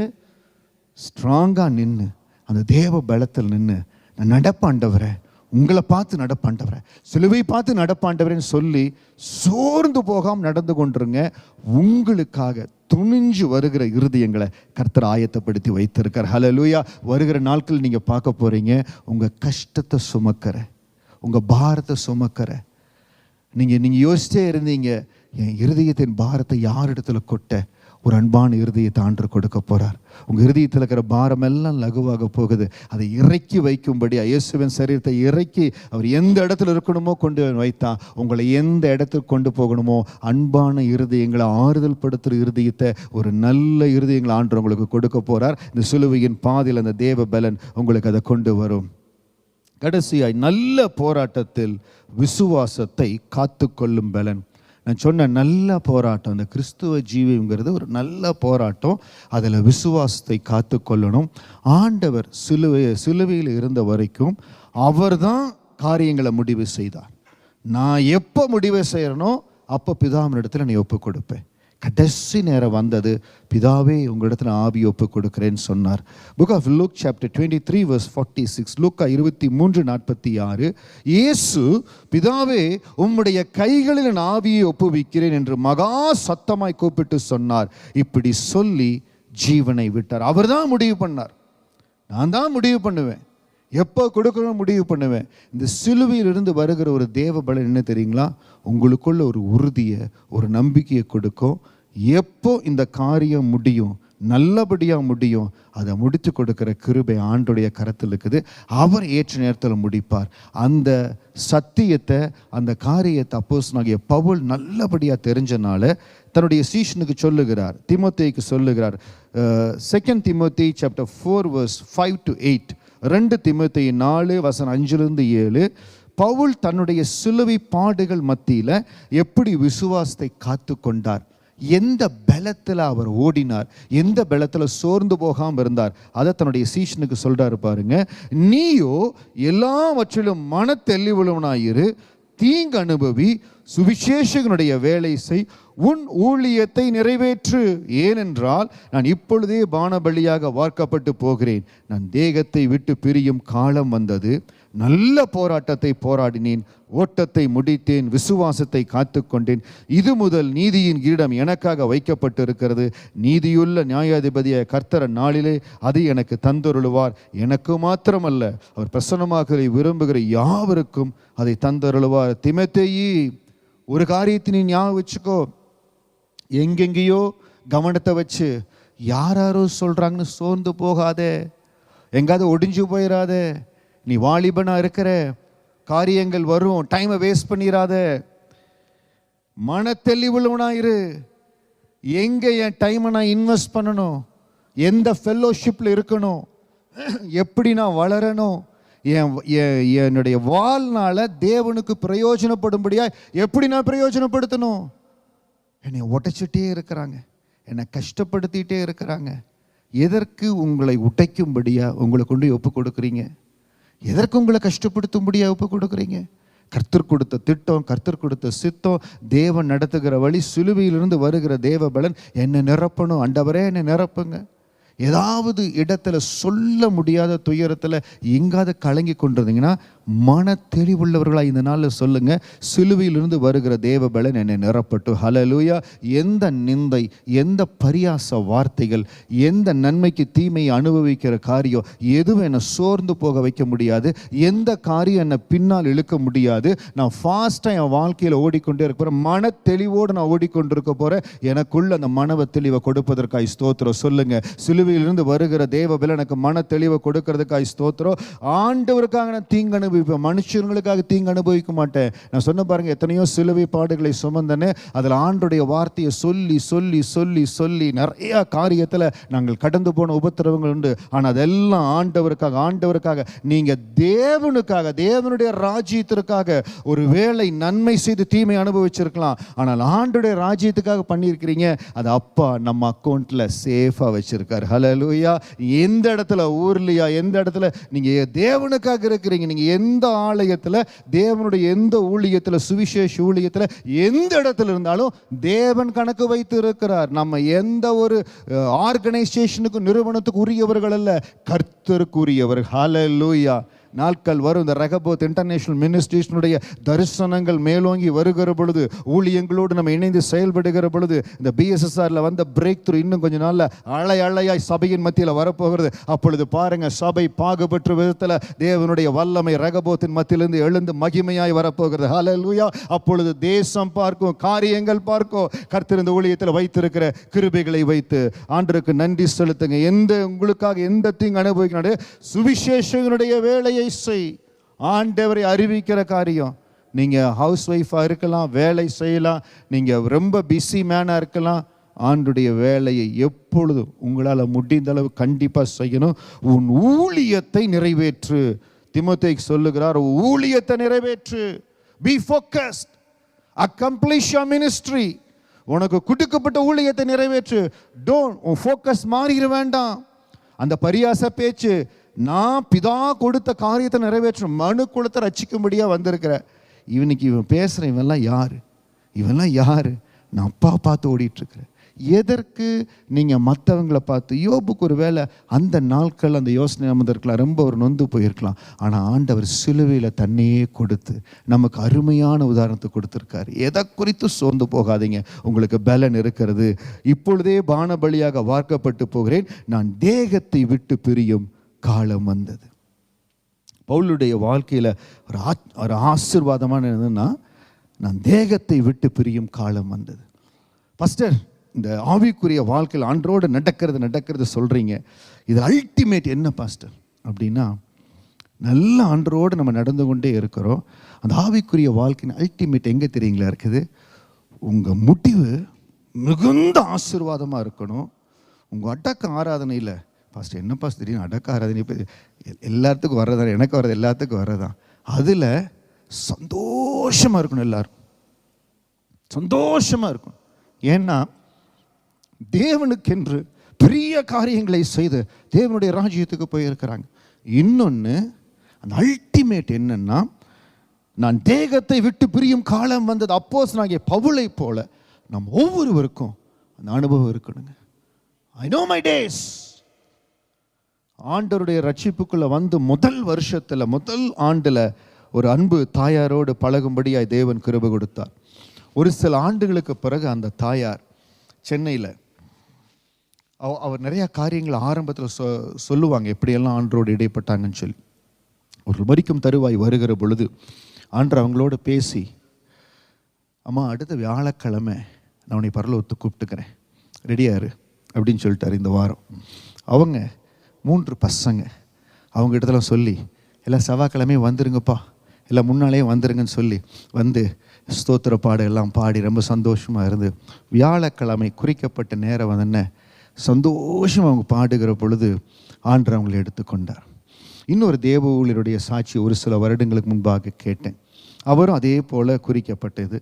ஸ்ட்ராங்காக நின்று அந்த தேவ பலத்தில் நின்று நான் நடப்பாண்டவரை, உங்களை பார்த்து நடப்பாண்டவரை, சிலுவை பார்த்து நடப்பாண்டவரேன்னு சொல்லி சோர்ந்து போகாமல் நடந்து கொண்டிருங்க. உங்களுக்காக துணிஞ்சு வருகிற இருதயங்களை கர்த்தர் ஆயத்தப்படுத்தி வைத்திருக்கார். ஹல்லேலூயா. வருகிற நாட்கள் நீங்கள் பார்க்க போகிறீங்க. உங்கள் கஷ்டத்தை சுமக்கிற, உங்கள் பாரத்தை சுமக்கிற, நீங்கள் யோசிச்சே இருந்தீங்க என் இருதயத்தின் பாரத்தை யார் இடத்துல கொட்ட, ஒரு அன்பான இருதயத்தை ஆண்டவர் கொடுக்க போகிறார். உங்கள் இருதயத்தில் இருக்கிற பாரம் எல்லாம் லகுவாக போகுது. அதை இறக்கி வைக்கும்படி இயேசுவின் சரீரத்தை இறக்கி அவர் எந்த இடத்துல இருக்கணுமோ கொண்டு வைத்தா உங்களை எந்த இடத்துக்கு கொண்டு போகணுமோ அன்பான இருதயங்களை, ஆறுதல் படுத்துகிற இருதயத்தை, ஒரு நல்ல இருதயங்களை ஆண்டவர் உங்களுக்கு கொடுக்க போகிறார். இந்த சிலுவையின் பாதையில் அந்த தேவ பலன் உங்களுக்கு அதை கொண்டு வரும். கடைசியாய் நல்ல போராட்டத்தில் விசுவாசத்தை காத்து கொள்ளும் பலன். நான் சொன்ன நல்ல போராட்டம், அந்த கிறிஸ்துவ ஜீவிங்கிறது ஒரு நல்ல போராட்டம். அதில் விசுவாசத்தை காத்து கொள்ளணும். ஆண்டவர் சிலுவையில் இருந்த வரைக்கும் அவர் தான் காரியங்களை முடிவு செய்தார். நான் எப்போ முடிவு செய்கிறனோ அப்போ பிதாவின் இடத்துல நீ ஒப்பு கொடுப்பேன். கடைசி நேரம் வந்தது, பிதாவே உங்களிடத்தில் ஆவி ஒப்பு கொடுக்கிறேன்னு சொன்னார். Book of Luke chapter 23 verse 46. லூக்கா 23:46. இயேசு பிதாவே உம்முடைய கைகளில் நான் ஆவியை ஒப்புவிக்கிறேன் என்று மகா சத்தமாய் கூப்பிட்டு சொன்னார். இப்படி சொல்லி ஜீவனை விட்டார். அவர் தான் முடிவு பண்ணார். நான் தான் முடிவு பண்ணுவேன், எப்போ கொடுக்கணும் முடிவு பண்ணுவேன். இந்த சிலுவையிலிருந்து வருகிற ஒரு தேவ பலன் என்ன தெரியுங்களா? உங்களுக்குள்ள ஒரு உறுதியை, ஒரு நம்பிக்கையை கொடுக்கும். எப்போ இந்த காரியம் முடியும், நல்லபடியாக முடியும், அதை முடித்து கொடுக்கிற கிருபை ஆண்டுடைய கரத்தில் இருக்குது. அவர் ஏற்ற நேரத்தில் முடிப்பார். அந்த சத்தியத்தை, அந்த காரியத்தை அப்போஸ்தலனாகிய பவுல் நல்லபடியாக தெரிஞ்சனால தன்னுடைய சீஷனுக்கு சொல்லுகிறார், தீமோத்தேயுக்கு சொல்லுகிறார். 2 Timothy chapter 4 verse 5 to 8. 2 தீமோத்தேயு 4:5-7. பவுல் தன்னுடைய சிலுவை பாடுகள் மத்தியில் எப்படி விசுவாசத்தை காத்து கொண்டார், எந்த பலத்தில் அவர் ஓடினார், எந்த பலத்தில் சோர்ந்து போகாமல் இருந்தார், அதை தன்னுடைய சீஷனுக்கு சொல்றாரு பாருங்க. நீயோ எல்லாவற்றிலும் மன தெளிவுள்ளவனாயிரு, தீங்கு அனுபவி, சுவிசேஷகனுடைய வேலை செய், உன் ஊழியத்தை நிறைவேற்று. ஏனென்றால் நான் இப்பொழுதே பானபலியாக வார்க்கப்பட்டு போகிறேன். நான் தேகத்தை விட்டு பிரியும் காலம் வந்தது. நல்ல போராட்டத்தை போராடினேன், ஓட்டத்தை முடித்தேன், விசுவாசத்தை காத்து கொண்டேன். இது முதல் நீதியின் கிரீடம் எனக்காக வைக்கப்பட்டிருக்கிறது. நீதியுள்ள நியாயாதிபதிய கர்த்தர் நாளிலே அது எனக்கு தந்தருளுவார். எனக்கு மாத்திரமல்ல, அவர் பிரசன்னமாக விரும்புகிற யாவருக்கும் அதை தந்தருளுவார். தீமோத்தேயு, ஒரு காரியத்தை நீ ஞாபகம் வச்சுக்கோ. எங்கெங்கேயோ கவனத்தை வச்சு யாரோ சொல்றாங்கன்னு சோர்ந்து போகாதே, எங்காவது ஒடிஞ்சு போயிடாதே. நீ வாலிபனா இருக்கிற, காரியங்கள் வரும், டைமை வேஸ்ட் பண்ணிடாத. மன தெளிவுள்ளவனாயிரு. எங்க என் டைமை நான் இன்வெஸ்ட் பண்ணணும், எந்த ஃபெல்லோஷிப்ல இருக்கணும், எப்படி நான் வளரணும், என்னுடைய வாழ்நாள தேவனுக்கு பிரயோஜனப்படும்படியா எப்படி நான் பிரயோஜனப்படுத்தணும். என்னை உடைச்சிட்டே இருக்கிறாங்க, என்னை கஷ்டப்படுத்திட்டே இருக்கிறாங்க. எதற்கு உங்களை உடைக்கும்படியா உங்களை கொண்டு ஒப்பு கொடுக்குறீங்க? எதற்கு உங்களை கஷ்டப்படுத்தும்படியாக ஒப்பு கொடுக்குறீங்க? கர்த்தர் கொடுத்த திட்டம், கர்த்தர் கொடுத்த சித்தம், தேவன் நடத்துகிற வழி, சிலுவையிலிருந்து வருகிற தேவ பலன். என்னை நிரப்பணும் ஆண்டவரே, என்னை நிரப்புங்க. ஏதாவது இடத்துல சொல்ல முடியாத துயரத்தில் எங்காவது கலங்கி கொண்டிருந்தீங்கன்னா மன தெளிவுள்ளவர்களாக இந்த நாளில் சொல்லுங்க, சிலுவையிலிருந்து வருகிற தேவ பலன் என்னை நிரப்பட்டும். ஹல்லேலூயா. எந்த நிந்தை, எந்த பரியாச வார்த்தைகள், எந்த நன்மைக்கு தீமையை அனுபவிக்கிற காரியம் எதுவும் என்னை சோர்ந்து போக வைக்க முடியாது. எந்த காரியம் என்னை பின்னால் இழுக்க முடியாது. நான் ஃபாஸ்ட்டாக என் வாழ்க்கையில் ஓடிக்கொண்டே இருக்க போகிறேன். மன தெளிவோடு நான் ஓடிக்கொண்டிருக்க போகிறேன். எனக்குள்ள அந்த மனவ தெளிவை கொடுப்பதற்காக ஸ்தோத்திரம். சொல்லுங்க, சிலுவையிலிருந்து வருகிற தேவ பலன் எனக்கு மன தெளிவை கொடுக்கறதுக்காக ஸ்தோத்திரம். ஆண்டவருக்காக நான் தீங்கு அனுபவிப்பேன், மனுஷர்களுக்காக தீங்கு அனுபவிக்க மாட்டேன். நான் சொன்ன பாருங்க, எத்தனையோ சிலுவை பாடுகளை சுமந்தனே. அதில் ஆண்டோடைய வார்த்தையை சொல்லி சொல்லி சொல்லி சொல்லி நிறைய காரியத்தில் நாங்கள் கடந்து போன உபத்திரவங்கள் உண்டு. ஆனால் அதெல்லாம் ஆண்டவருக்காக. ஆண்டவருக்காக, நீங்க தேவனுக்காக, தேவனுடைய ராஜ்யத்திற்காக ஒரு வேளை நன்மை செய்து தீமை அனுபவிச்சிருக்கலாம். ஆனால் ஆண்டோடைய ராஜ்யத்துக்காக பண்ணியிருக்கிறீங்க. அது அப்பா நம்ம அக்கௌண்ட்ல சேஃபா வச்சிருக்காரு. ஹல்லேலூயா. எந்த இடத்துல ஊர்லையா, எந்த இடத்துல நீங்க தேவனுக்காக இருக்கிறீங்க, நீங்க எந்த ஆலயத்தில், தேவனுடைய எந்த ஊழியத்தில், சுவிசேஷ ஊழியத்தில் எந்த இடத்துல இருந்தாலும் தேவன் கணக்கு வைத்து இருக்கிறார். நம்ம எந்த ஒரு ஆர்கனைசேஷனுக்கு, நிறுவனத்துக்கு உரியவர்கள் அல்ல, கர்த்தருக்கு உரியவர். ஹல்லேலூயா. நாட்கள் வரும், இந்த ரெகபோத் இன்டர்நேஷனல் மினிஸ்ட்ரேஷனுடைய தரிசனங்கள் மேலோங்கி வருகிற பொழுது, ஊழியங்களோடு நம்ம இணைந்து செயல்படுகிற பொழுது, இந்த பிஎஸ்எஸ்ஆர்ல வந்த பிரேக் த்ரூ இன்னும் கொஞ்சம் நாள்ல அலை அலையாய் சபையின் மத்தியில் வரப்போகிறது. அப்பொழுது பாருங்க, சபை பாகுபற்ற விதத்தில் தேவனுடைய வல்லமை ரெகபோத்தின் மத்தியிலிருந்து எழுந்து மகிமையாய் வரப்போகிறது. ஹல்லேலூயா. அப்பொழுது தேசம் பார்க்கும், காரியங்கள் பார்க்கும். கர்த்தர் இந்த ஊழியத்தில் வைத்திருக்கிற கிருபைகளை வைத்து ஆண்டவருக்கு நன்றி செலுத்துங்க. எந்த உங்களுக்காக எந்த தீங்கு அனுபவிக்கிறாரு, சுவிசேஷனுடைய வேலையை செய். ஆண்டவரை அறிவிக்கிற காரியம். நீங்க ஹவுஸ் ஒய்ஃபா இருக்கலாம், வேலை செய்யலாம், நீங்க ரொம்ப பிஸி மேனா இருக்கலாம். ஆண்டுடைய வேலையை எப்பொழுதும் உங்களால் முடிந்த அளவு கண்டிப்பா செய்யணும். உன் ஊழியத்தை நிறைவேற்று. தீமோத்தேயுக்கு சொல்லுகிறார், ஊழியத்தை நிறைவேற்று. Be focused. Accomplish your ministry. உனக்கு கொடுக்கப்பட்ட ஊழியத்தை நிறைவேற்று. உன் ஃபோக்கஸ் மாறிட வேண்டாம். அந்த பரியாச பேச்சு, நான் பிதா கொடுத்த காரியத்தை நிறைவேற்றும், மனு குலத்தை ரட்சிக்கும்படியா வந்திருக்கிற இவனுக்கு இவன் பேசுற இவெல்லாம் யாரு, இவெல்லாம் யாரு? நான் அப்பா பார்த்து ஓடிட்டு இருக்கிறேன். எதற்கு நீங்க மற்றவங்களை பார்த்து? யோபுக்கு ஒரு வேளை அந்த நாட்கள் அந்த யோசனை அமர்ந்திருக்கலாம், ரொம்ப ஒரு நொந்து போயிருக்கலாம். ஆனால் ஆண்டவர் சிலுவையில் தன்னையே கொடுத்து நமக்கு அருமையான உதாரணத்தை கொடுத்துருக்காரு. எதை குறித்து சோர்ந்து போகாதீங்க, உங்களுக்கு பலன் இருக்கிறது. இப்பொழுதே பானபலியாக வார்க்கப்பட்டு போகிறேன், நான் தேகத்தை விட்டு பிரியும் காலம் வந்தது. பவுலுடைய வாழ்க்கையில் ஒரு ஆசீர்வாதமான என்னன்னா, நான் தேகத்தை விட்டு பிரியும் காலம் வந்தது. பாஸ்டர், இந்த ஆவிக்குரிய வாழ்க்கையில் ஆண்டரோடு நடக்கிறது சொல்கிறீங்க, இது அல்டிமேட் என்ன பாஸ்டர் அப்படின்னா, நல்ல ஆண்டரோடு நம்ம நடந்து கொண்டே இருக்கிறோம். அந்த ஆவிக்குரிய வாழ்க்கையின் அல்டிமேட் எங்கே தெரியுங்களா இருக்குது? உங்கள் முடிவு மிகுந்த ஆசீர்வாதமாக இருக்கணும். உங்கள் அடக்க ஆராதனையில், பாஸ்டர் என்ன பாஸ்டர் திடீர்னு அடக்க ஆராதனை எல்லாத்துக்கும் வர்றதான், எனக்கு வர்றது எல்லாத்துக்கும் வர்றதான், அதில் சந்தோஷமாக இருக்கணும். எல்லாரும் சந்தோஷமாக இருக்கும். ஏன்னா தேவனுக்கென்று பெரிய காரியங்களை செய்து தேவனுடைய ராஜ்யத்துக்கு போயிருக்கிறாங்க. இன்னொன்று, அந்த அல்டிமேட் என்னன்னா, நான் தேகத்தை விட்டு பிரியும் காலம் வந்தது. அப்போஸ்தலனாகிய பவுலை போல நம் ஒவ்வொருவருக்கும் அந்த அனுபவம் இருக்கணுங்க. I know my days. ஆண்டவருடைய ரட்சிப்புக்குள்ள வந்து முதல் வருஷத்துல, முதல் ஆண்டுல ஒரு அன்பு தாயாரோடு பழகும்படியாய் தேவன் கிருபை கொடுத்தார். ஒரு சில ஆண்டுகளுக்கு பிறகு அந்த தாயார் சென்னையில், அவர் நிறையா காரியங்களை ஆரம்பத்தில் சொல்லுவாங்க, எப்படியெல்லாம் ஆண்டரோடு இடைப்பட்டாங்கன்னு சொல்லி. ஒரு மரிக்கும் தருவாய் வருகிற பொழுது ஆண்டர் அவங்களோட பேசி, அம்மா அடுத்த வியாழக்கிழமை நான் உன்னை பரலோகத்துக்கு கூப்பிட்டுக்கிறேன், ரெடியாரு அப்படின்னு சொல்லிட்டார். இந்த வாரம் அவங்க 3 பசங்க அவங்க இடத்துல சொல்லி, எல்லாம் செவ்வாய்க்கிழமையும் வந்துருங்கப்பா, எல்லாம் முன்னாலேயே வந்துருங்கன்னு சொல்லி வந்து ஸ்தோத்திர பாடு எல்லாம் பாடி ரொம்ப சந்தோஷமாக இருந்து, வியாழக்கிழமை குறிக்கப்பட்ட நேரம் வந்தன சந்தோஷம் அவங்க பாடுகிற பொழுது ஆண்டவர் அவங்களை எடுத்துக்கொண்டார். இன்னொரு தேவ ஊழியருடைய சாட்சி ஒரு சில வருடங்களுக்கு முன்பாக கேட்டேன். அவரும் அதே போல் குறிக்கப்பட்டது.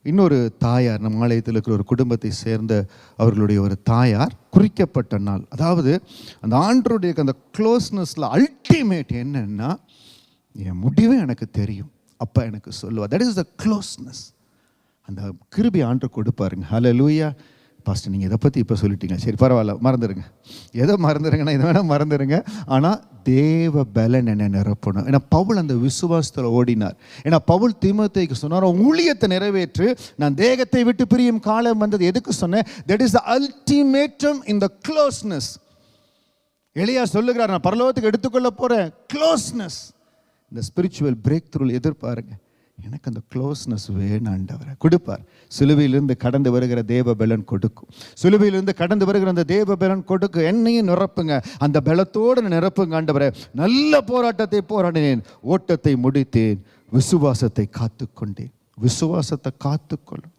இன்னொரு தாயார், நம் ஆலயத்தில் இருக்கிற ஒரு குடும்பத்தை சேர்ந்த அவர்களுடைய ஒரு தாயார் குறிக்கப்பட்ட நாள், அதாவது அந்த ஆண்டருடைய அந்த க்ளோஸ்னஸில் அல்டிமேட் என்னன்னா, என் முடிவே எனக்கு தெரியும். அப்போ எனக்கு சொல்லுவா. That is the closeness. அந்த கிருபை ஆண்டவர் கொடுப்பாருங்க. ஹல்லேலூயா. பாஸ்டர் நீங்கள் இதை பற்றி இப்போ சொல்லிட்டீங்க, சரி பரவாயில்ல, மறந்துடுங்க. எதை மறந்துடுங்கன்னா இதை வேணால் மறந்துடுங்க. ஆனால் தேவ பலன் என்னை நிரப்பணும். ஏன்னா பவுல் அந்த விசுவாசத்தில் ஓடினார். ஏன்னா பவுல் தீமோத்தேயுக்கு சொன்னார், ஊழியத்தை நிறைவேற்று, நான் தேகத்தை விட்டு பிரியும் காலம் வந்தது. எதுக்கு சொன்னேன்? That is the ultimatum in the closeness. எலியா சொல்லுகிறார், நான் பரலோகத்துக்கு எடுத்துக்கொள்ள போகிறேன். க்ளோஸ்னஸ். இந்த ஸ்பிரிச்சுவல் பிரேக் த்ரூ எதிர்பாருங்க. எனக்கு அந்த க்ளோஸ்னஸ் வேணாண்டவரை கொடுப்பார். சிலுவையிலிருந்து கடந்து வருகிற தேவ பலன் கொடுக்கும். சிலுவையிலிருந்து கடந்து வருகிற அந்த தேவ பலன் கொடுக்கும். என்னையும் நிரப்புங்க, அந்த பலத்தோடு நிரப்புங்க ஆண்டவரை. நல்ல போராட்டத்தை போராடினேன், ஓட்டத்தை முடித்தேன், விசுவாசத்தை காத்துக்கொண்டேன். விசுவாசத்தை காத்துக்கொள்ளும்.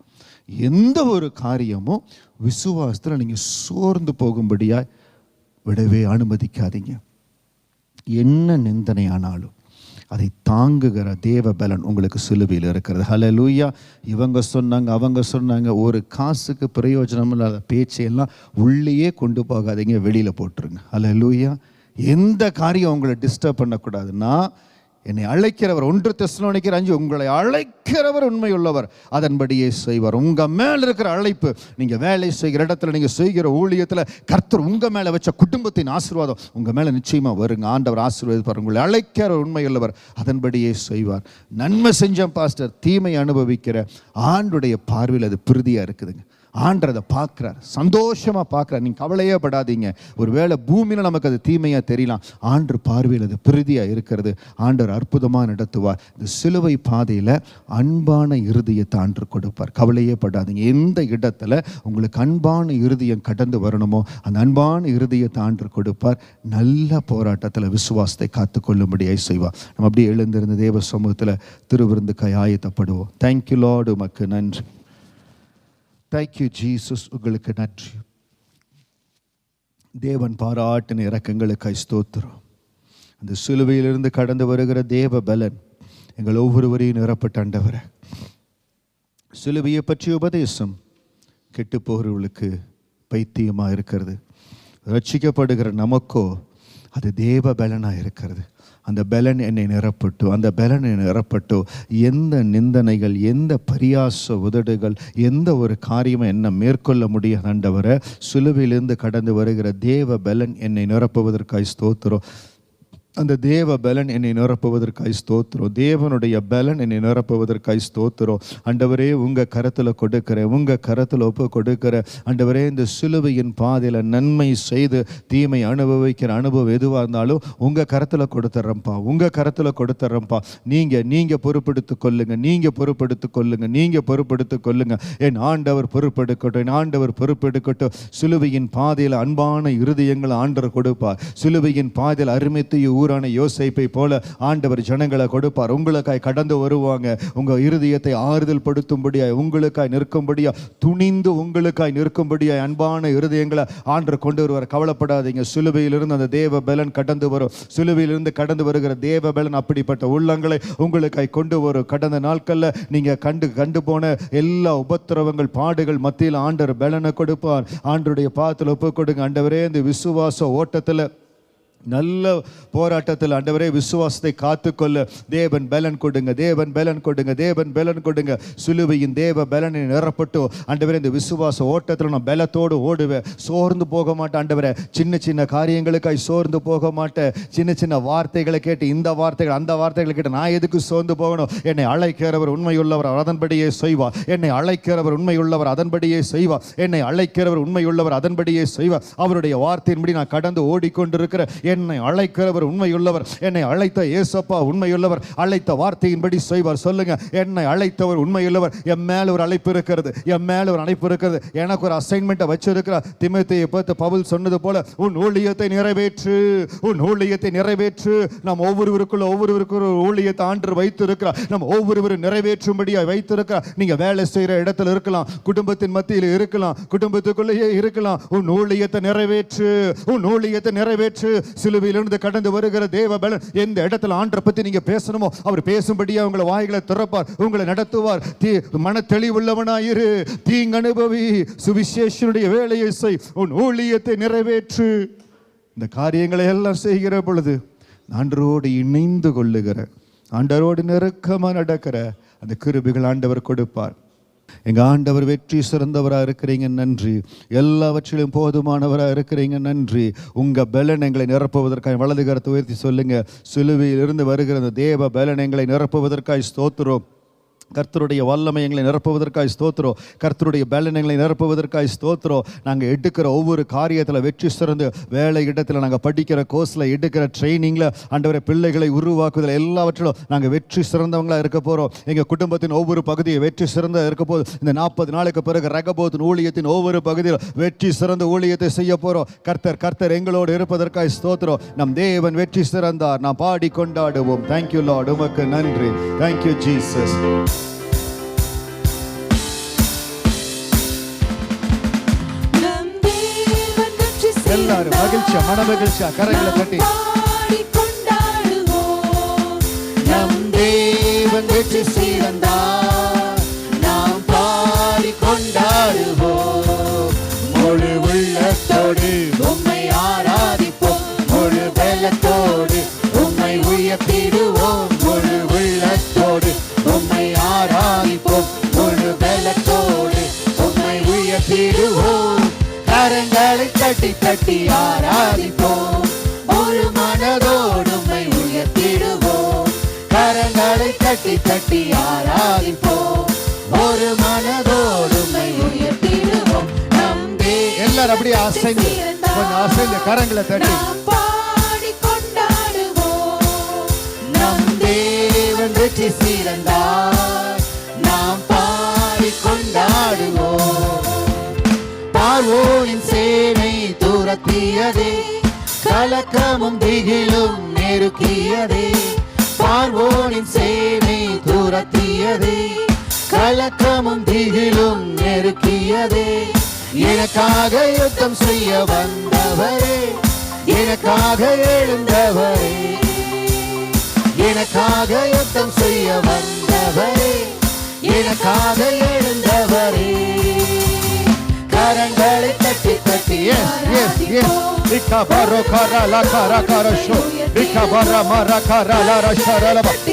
எந்த ஒரு காரியமும் விசுவாசத்தில் நீங்கள் சோர்ந்து போகும்படியாக விடவே அனுமதிக்காதீங்க. என்ன நிந்தனை ஆனாலும் அதை தாங்குகிற தேவ பலன் உங்களுக்கு சிலுவையில் இருக்கிறது. ஹல்லேலூயா. இவங்க சொன்னாங்க, அவங்க சொன்னாங்க, ஒரு காசுக்கு பிரயோஜனம் இல்லாத பேச்சையெல்லாம் உள்ளேயே கொண்டு போகாதீங்க, வெளியில் போட்டுருங்க. ஹல்லேலூயா. எந்த காரியம் உங்களை டிஸ்டர்ப் பண்ணக்கூடாதுன்னா, என்னை அழைக்கிறவர், 1 தெசலோனிக்கர் 5, உங்களை அழைக்கிறவர் உண்மையுள்ளவர், அதன்படியே செய்வார். உங்கள் மேலே இருக்கிற அழைப்பு, நீங்கள் வேலை செய்கிற இடத்துல, நீங்கள் செய்கிற ஊழியத்தில் கர்த்தர் உங்கள் மேலே வச்ச குடும்பத்தின் ஆசீர்வாதம் உங்கள் மேலே நிச்சயமாக வருங்க. ஆண்டவர் ஆசீர்வதிப்பார். உங்களை அழைக்கிறவர் உண்மையுள்ளவர், அதன்படியே செய்வார். நன்மை செஞ்ச பாஸ்டர், தீமை அனுபவிக்கிற ஆண்டுடைய பார்வையில் அது பிரிதியாக இருக்குதுங்க. ஆண்டவர் அதை பார்க்குறார், சந்தோஷமாக பார்க்குறார். நீங்கள் கவலையே படாதீங்க. ஒரு வேளை பூமியில் நமக்கு அது தீமையாக தெரியலாம், ஆண்டு பார்வையில் அது பிரிதியாக இருக்கிறது. ஆண்டவர் அற்புதமாக நடத்துவார். இந்த சிலுவை பாதையில் அன்பான இருதயத்தை ஆண்டு கொடுப்பார். கவலையே படாதீங்க. எந்த இடத்துல உங்களுக்கு அன்பான இருதயம் கடந்து வரணுமோ அந்த அன்பான இருதயத்தை ஆண்டு கொடுப்பார். நல்ல போராட்டத்தில் விசுவாசத்தை காத்துக்கொள்ளும்படியாக செய்வார். நம்ம அப்படியே எழுந்திருந்த தேவ சமூகத்தில் திருவிருந்துக்காய் ஆயத்தப்படுவோம். தேங்க்யூ லார்டு, உமக்கு நன்றி. தேங்க்யூ ஜீசஸ், உங்களுக்கு நன்றி. தேவன் பாராட்டின இரக்கங்களுக்காய் ஸ்தோத்திரம். அந்த சிலுவையிலிருந்து கடந்து வருகிற தேவ பலன் எங்கள் ஒவ்வொருவரையும் நிரப்பட்ட ஆண்டவரே. சிலுவையை பற்றிய உபதேசம் கெட்டு போகிறவர்களுக்கு பைத்தியமாக இருக்கிறது. ரட்சிக்கப்படுகிற நமக்கோ அது தேவ பலனாக இருக்கிறது. அந்த பலன் என்னை நிரப்பட்டோ, அந்த பலன் என்னை நிரப்பட்டோ, எந்த நிந்தனைகள், எந்த பரியாச உதடுகள், எந்த ஒரு காரியமும் என்னை மேற்கொள்ள முடியாது ஆண்டவரே. சிலுவையிலிருந்து கடந்து வருகிற தேவ பலன் என்னை நிரப்புவதற்காய் ஸ்தோத்திரம். அந்த தேவ பலன் என்னை நிரப்புவதற்காய் ஸ்தோத்திரம். தேவனுடைய பலன் என்னை நிரப்புவதற்காய் ஸ்தோத்திரம். ஆண்டவரே, உங்கள் கரத்தில் கொடுக்கிறேன், உங்கள் கரத்தில் ஒப்பு கொடுக்கிற ஆண்டவரே. இந்த சிலுவையின் பாதையில் நன்மை செய்து தீமை அனுபவிக்கிற அனுபவம் எதுவாக இருந்தாலும் உங்கள் கரத்தில் கொடுத்துட்றேன்ப்பா, உங்கள் கரத்தில் கொடுத்துட்றேன்ப்பா. நீங்கள் பொறுப்பெடுத்து கொள்ளுங்க, நீங்கள் பொறுப்பெடுத்து கொள்ளுங்க, நீங்கள் பொறுப்பெடுத்து கொள்ளுங்க. என் ஆண்டவர் பொறுப்பெடுக்கட்டும், என் ஆண்டவர் பொறுப்பெடுக்கட்டும். சிலுவையின் பாதையில் அன்பான இருதயங்களை ஆண்டவர் கொடுப்பார். சிலுவையின் பாதையில் அருமைத்தையும் ஊரான யோசேப்பை போல ஆண்டவர் ஜனங்களை கொடுப்பார். உங்களுக்காய் கடந்து வருவாங்க. உங்க இருதயத்தை ஆறுதல் படுத்தும்படியாய், உங்களுக்காய் நிற்கும்படியா, துணிந்து உங்களுக்காய் நிற்கும்படியாய் அன்பான இருதயங்களை ஆண்டவர் கொண்டு வருவார். கவலைப்படாதீங்க. சிலுவையிலிருந்து அந்த தேவ பலன் கடந்து வரும். சிலுவையிலிருந்து கடந்து வருகிற தேவ பலன் அப்படிப்பட்ட உள்ளங்களை உங்களுக்காய் கொண்டு வரும். கடந்த நாட்கள்ல நீங்க கண்டு போன எல்லா உபத்திரவங்கள், பாடுகள் மத்தியில் ஆண்டவர் பலனை கொடுப்பார். ஆண்டருடைய பாதத்தில் ஒப்பு கொடுங்க. ஆண்டவரே, இந்த விசுவாச ஓட்டத்தில், நல்ல போராட்டத்தில் ஆண்டவரே விசுவாசத்தை காத்துக்கொள்ள தேவன் பலன் கொடுங்க, தேவன் பலன் கொடுங்க, தேவன் பலன் கொடுங்க. சிலுவையின் தேவ பலனை நிரப்பட்டு ஆண்டவரே, இந்த விசுவாச ஓட்டத்தில் நான் பலத்தோடு ஓடுவேன். சோர்ந்து போக மாட்டேன் ஆண்டவரே. சின்ன சின்ன காரியங்களுக்காய் சோர்ந்து போக மாட்டேன். சின்ன சின்ன வார்த்தைகளை கேட்டு, இந்த வார்த்தைகள் அந்த வார்த்தைகளை கேட்டு நான் எதுக்கு சோர்ந்து போகணும்? என்னை அழைக்கிறவர் உண்மையுள்ளவர், அதன்படியே செய்வார். என்னை அழைக்கிறவர் உண்மையுள்ளவர், அதன்படியே செய்வார். என்னை அழைக்கிறவர் உண்மையுள்ளவர், அதன்படியே செய்வார். அவருடைய வார்த்தையின்படி நான் கடந்து ஓடிக்கொண்டிருக்கிற என்னை அழைக்கிறவர் உண்மையுள்ளவர். என்னை அழைத்த இயேசப்பா உண்மையுள்ளவர். அழைத்த வார்த்தையின்படி செய்வார். சொல்லுங்க, என்னை அழைத்தவர் உண்மையுள்ளவர். என் மேல் ஒரு அழைப்பு இருக்கிறது, என் மேல் ஒரு அழைப்பு இருக்கிறது. எனக்கு ஒரு அசைன்மெண்ட்டை வச்சிருக்கிறார். தீமோத்தேயுவை பார்த்து பவுல் சொன்னது போல, உன் ஊழியத்தை நிறைவேற்று, உன் ஊழியத்தை நிறைவேற்று. நாம் ஒவ்வொருவருக்குள்ள ஒரு ஊழியத்தை ஆண்டவர் வைத்திருக்கிறார். நம்ம ஒவ்வொருவரும் நிறைவேற்றும்படியாக வைத்திருக்கிறார். நீங்க வேலை செய்கிற இடத்துல இருக்கலாம், குடும்பத்தின் மத்தியில் இருக்கலாம், குடும்பத்துக்குள்ளேயே இருக்கலாம். உன் ஊழியத்தை நிறைவேற்று, உன் ஊழியத்தை நிறைவேற்று. சிலுவையிலிருந்து கடந்து வருகிற தேவ பலன் எந்த இடத்துல ஆண்டவரை பத்தி நீங்க பேசணுமோ அவர் பேசும்படியா உங்களை வாய்களை திறப்பார், உங்களை நடத்துவார். மன தெளிவுள்ளவனாயிரு, தீங்கு அனுபவி, சுவிசேஷனுடைய வேலையை செய், உன் ஊழியத்தை நிறைவேற்று. இந்த காரியங்களை எல்லாம் செய்கிற பொழுது ஆண்டவரோடு இணைந்து கொள்ளுகிற ஆண்டவரோடு நெருக்கமாக நடக்கிற அந்த கிருபைகள் ஆண்டவர் கொடுப்பார். எங்க ஆண்டவர் வெற்றி சிறந்தவராக இருக்கிறீங்க, நன்றி. எல்லாவற்றிலும் போதுமானவராக இருக்கிறீங்க, நன்றி. உங்க பலன் எங்களை நிரப்புவதற்காக வலது கரத்தை உயர்த்தி சொல்லுங்க, சிலுவையில் இருந்து வருகிற அந்த தேவ பலன் எங்களை நிரப்புவதற்காக ஸ்தோத்திரம். கர்த்தருடைய வல்லமை எங்களை நிரப்புவதற்காக ஸ்தோத்திரம். கர்த்தருடைய பலன் எங்களை நிரப்புவதற்காக ஸ்தோத்திரம். நாங்கள் எடுக்கிற ஒவ்வொரு காரியத்தில் வெற்றி சிறந்து, வேலை இடத்துல நாங்கள் படிக்கிற கோர்ஸில், எடுக்கிற ட்ரைனிங்கில், ஆண்டவரை பிள்ளைகளை உருவாக்குவதில் எல்லாவற்றிலும் நாங்கள் வெற்றி சிறந்தவங்களாக இருக்க போகிறோம். எங்கள் குடும்பத்தின் ஒவ்வொரு பகுதியை வெற்றி சிறந்த இருக்க போது. இந்த 40 நாளுக்கு பிறகு ரகபோத்தின் ஊழியத்தின் ஒவ்வொரு பகுதியில் வெற்றி சிறந்த ஊழியத்தை செய்ய போகிறோம். கர்த்தர் எங்களோடு இருப்பதற்காக ஸ்தோத்திரம். நம் தேவன் வெற்றி சிறந்தார், நாம் பாடி கொண்டாடுவோம். தேங்க்யூ லார்ட், உமக்கு நன்றி. Thank you Jesus. எல்லாரும் மகிழ்ச்சியா, மன மகிழ்ச்சியா கரங்களை தட்டி நம் தேவன் வெற்றி சிறந்தார், நாம் பாடி கொண்டாடுவோம். முழு உள்ளத்தோடு உம்மை ஆராதிப்போம், முழு பலத்தோடு உம்மை உயர்த்திடுவோம். முழு உள்ளத்தோடு உம்மை ஆராதிப்போம், முழு பலத்தோடு உம்மை உயர்த்திடுவோம். கரங்களை தட்டி தட்டி ஆராதிப்போம், முழு மனதோடு உம்மை உயர்த்திடுவோம். கரங்களை தட்டி தட்டி ஆராதிப்போம், ஒரு மனதோடு உம்மை உயர்த்திடுவோம். எல்லாரும் அப்படியே அசைந்து கொஞ்சம் அசைந்து கரங்களை தட்டி பாடி கொண்டாடுவோம். நம் தேவன் வெற்றி சிறந்தார், நாம் பாடி கொண்டாடுவோம். பார்வோனின் சேனை துரத்தியதே, கலக்கமும் திகிலும் நெருக்கியதே. பார்வோனின் சேனை துரத்தியதே, கலக்கமும் திகிலும் நெருக்கியதே. எனக்காக யுத்தம் செய்ய வந்தவரே, எனக்காக எழுந்தவரே, எனக்காக யுத்தம் செய்ய வந்தவரே, எனக்காக எழுந்தவரே. கரங்களை தட்டி தட்டி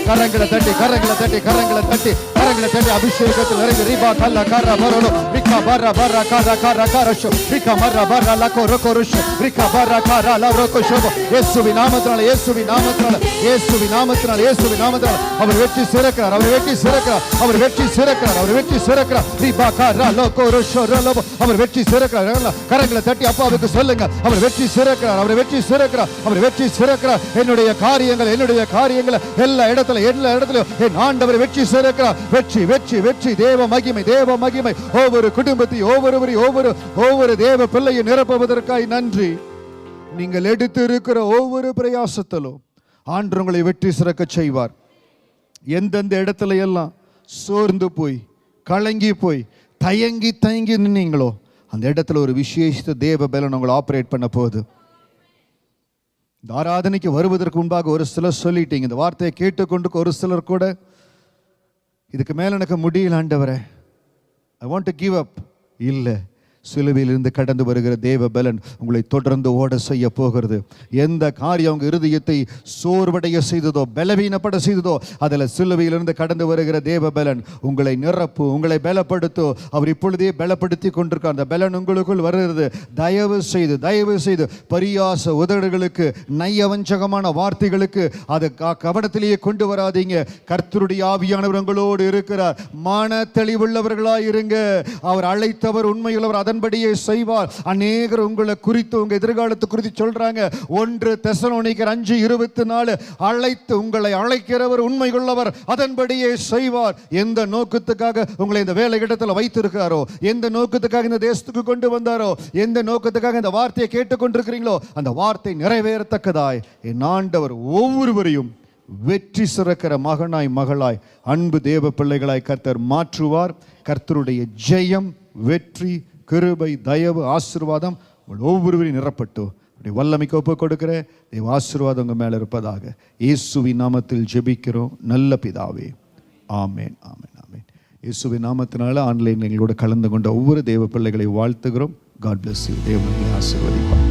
கரங்களை தட்டி கரங்களை தட்டி கரங்களை தட்டி கரங்களை தட்டி அபிஷேகத்தில் இறங்கி ரீபா கல்ல கர மரலோ ரிகா பர பர கர கர கரஷோ ரிகா மர பர லகோ ரகோருஷோ ரிகா பர கர லரோகோஷோ. இயேசுவின் நாமத்தினால, இயேசுவின் நாமத்தினால, இயேசுவின் நாமத்தினால, இயேசுவின் நாமத்தினால அவர் வெற்றி சிறக்கிறார், அவர் வெற்றி சிறக்கிறார், அவர் வெற்றி சிறக்கிறார், அவர் வெற்றி சிறக்கிறார். ரிபா கர லகோ ரோஷோ ரலோ அவர் வெற்றி சிறக்கிறார். கரங்களை தட்டி அப்பாவுக்கு சொல்லுங்க, அவர் வெற்றி சிறக்கிறார், அவர் வெற்றி சிறக்கிறார், அவர் வெற்றி சிறக்கிறார். என்னுடைய காரியங்கள், என்னுடைய காரியங்கள் எல்லா இடத்துலயும் என் ஆண்டவர் வெற்றி சிறக்கிறார். வெற்றி வெற்றி வெற்றி. தேவ மகிமை, தேவ மகிமை. ஒவ்வொரு குடும்பத்தையும், ஒவ்வொரு தேவ பிள்ளையை நிரப்புவதற்காக நன்றி. நீங்கள் எடுத்து இருக்கிற ஒவ்வொரு பிரயாசத்திலும் ஆண்டவர் உங்களை வெற்றி சிறக்க செய்வார். எந்தெந்த இடத்துல எல்லாம் சோர்ந்து போய், கலங்கி போய், தயங்கி நின்னீங்களோ அந்த இடத்துல ஒரு விசேஷ தேவ பலன் உங்களை ஆப்ரேட் பண்ண போகுது. இந்த ஆராதனைக்கு வருவதற்கு முன்பாக ஒரு சிலர் சொல்லிட்டீங்க, இந்த வார்த்தையை கேட்டுக்கொண்டு ஒரு சிலர் கூட இதுக்கு மேல எனக்கு முடியல ஆண்டவரே, I want to give up. இல்லை, சிலுவையிலிருந்து கடந்து வருகிற தேவ பலன் உங்களை தொடர்ந்து ஓட செய்ய போகிறது. எந்த காரியம் உங்க இருதயத்தை சோர்வடைய செய்ததோ, பலவீனப்பட செய்ததோ, அதில் சிலுவையிலிருந்து கடந்து வருகிற தேவ பலன் உங்களை நிரப்பு, உங்களை பலப்படுத்தும். அவர் இப்பொழுதே பலப்படுத்தி கொண்டிருக்கார். அந்த பலன் உங்களுக்குள் வருகிறது. தயவு செய்து பரியாச உதடுகளுக்கு, நையவஞ்சகமான வார்த்தைகளுக்கு அது கவனத்திலேயே கொண்டு வராதீங்க. கர்த்தருடைய ஆவியானவர் உங்களோடு இருக்கிறார். மன தெளிவுள்ளவர்களாய் இருங்க. அவர் அழைத்தவர் உண்மையுள்ளவர், அதன்படியே செய்வார். அநேகர் உங்களை குறித்து, உங்க எதிர்காலத்தை குறித்து சொல்றாங்க. 1 தெசலோனிக்கர் 5:24 அழைத்து உங்களை அழைக்கிறவர் உண்மையுள்ளவர், அதன்படியே செய்வார். எந்த நோக்கத்துக்காக உங்களை இந்த வேலை இடத்துல வைத்திருக்கிறாரோ, எந்த நோக்கத்துக்காக இந்த தேசத்துக்கு கொண்டு வந்தாரோ, எந்த நோக்கத்துக்காக இந்த வார்த்தையை கேட்டுக்கொண்டிருக்கிறீங்களோ, அந்த வார்த்தை நிறைவேறத்தக்கதாய் என் ஆண்டவர் ஒவ்வொருவரையும் வெற்றி சிறக்கிற மகனாய், மகளாய், அன்பு தேவ பிள்ளைகளாய் கர்த்தர் மாற்றுவார். கர்த்தருடைய ஜெயம், வெற்றி, கிருபை, தயவு, ஆசீர்வாதம் ஒவ்வொருவரையும் நிரப்பட்டு வல்லமைக்கு ஒப்புக் கொடுக்கிற தேவ ஆசீர்வாதம் உங்க மேல இருப்பதாக இயேசுவின் நாமத்தில் ஜெபிக்கிறோம் நல்ல பிதாவே, ஆமேன், ஆமேன், ஆமேன். இயேசுவின் நாமத்தினால ஆன்லைன் எங்களோட கலந்து கொண்ட ஒவ்வொரு தேவ பிள்ளைகளை வாழ்த்துகிறோம். God bless you. தேவனை ஆசீர்வதிப்பார்.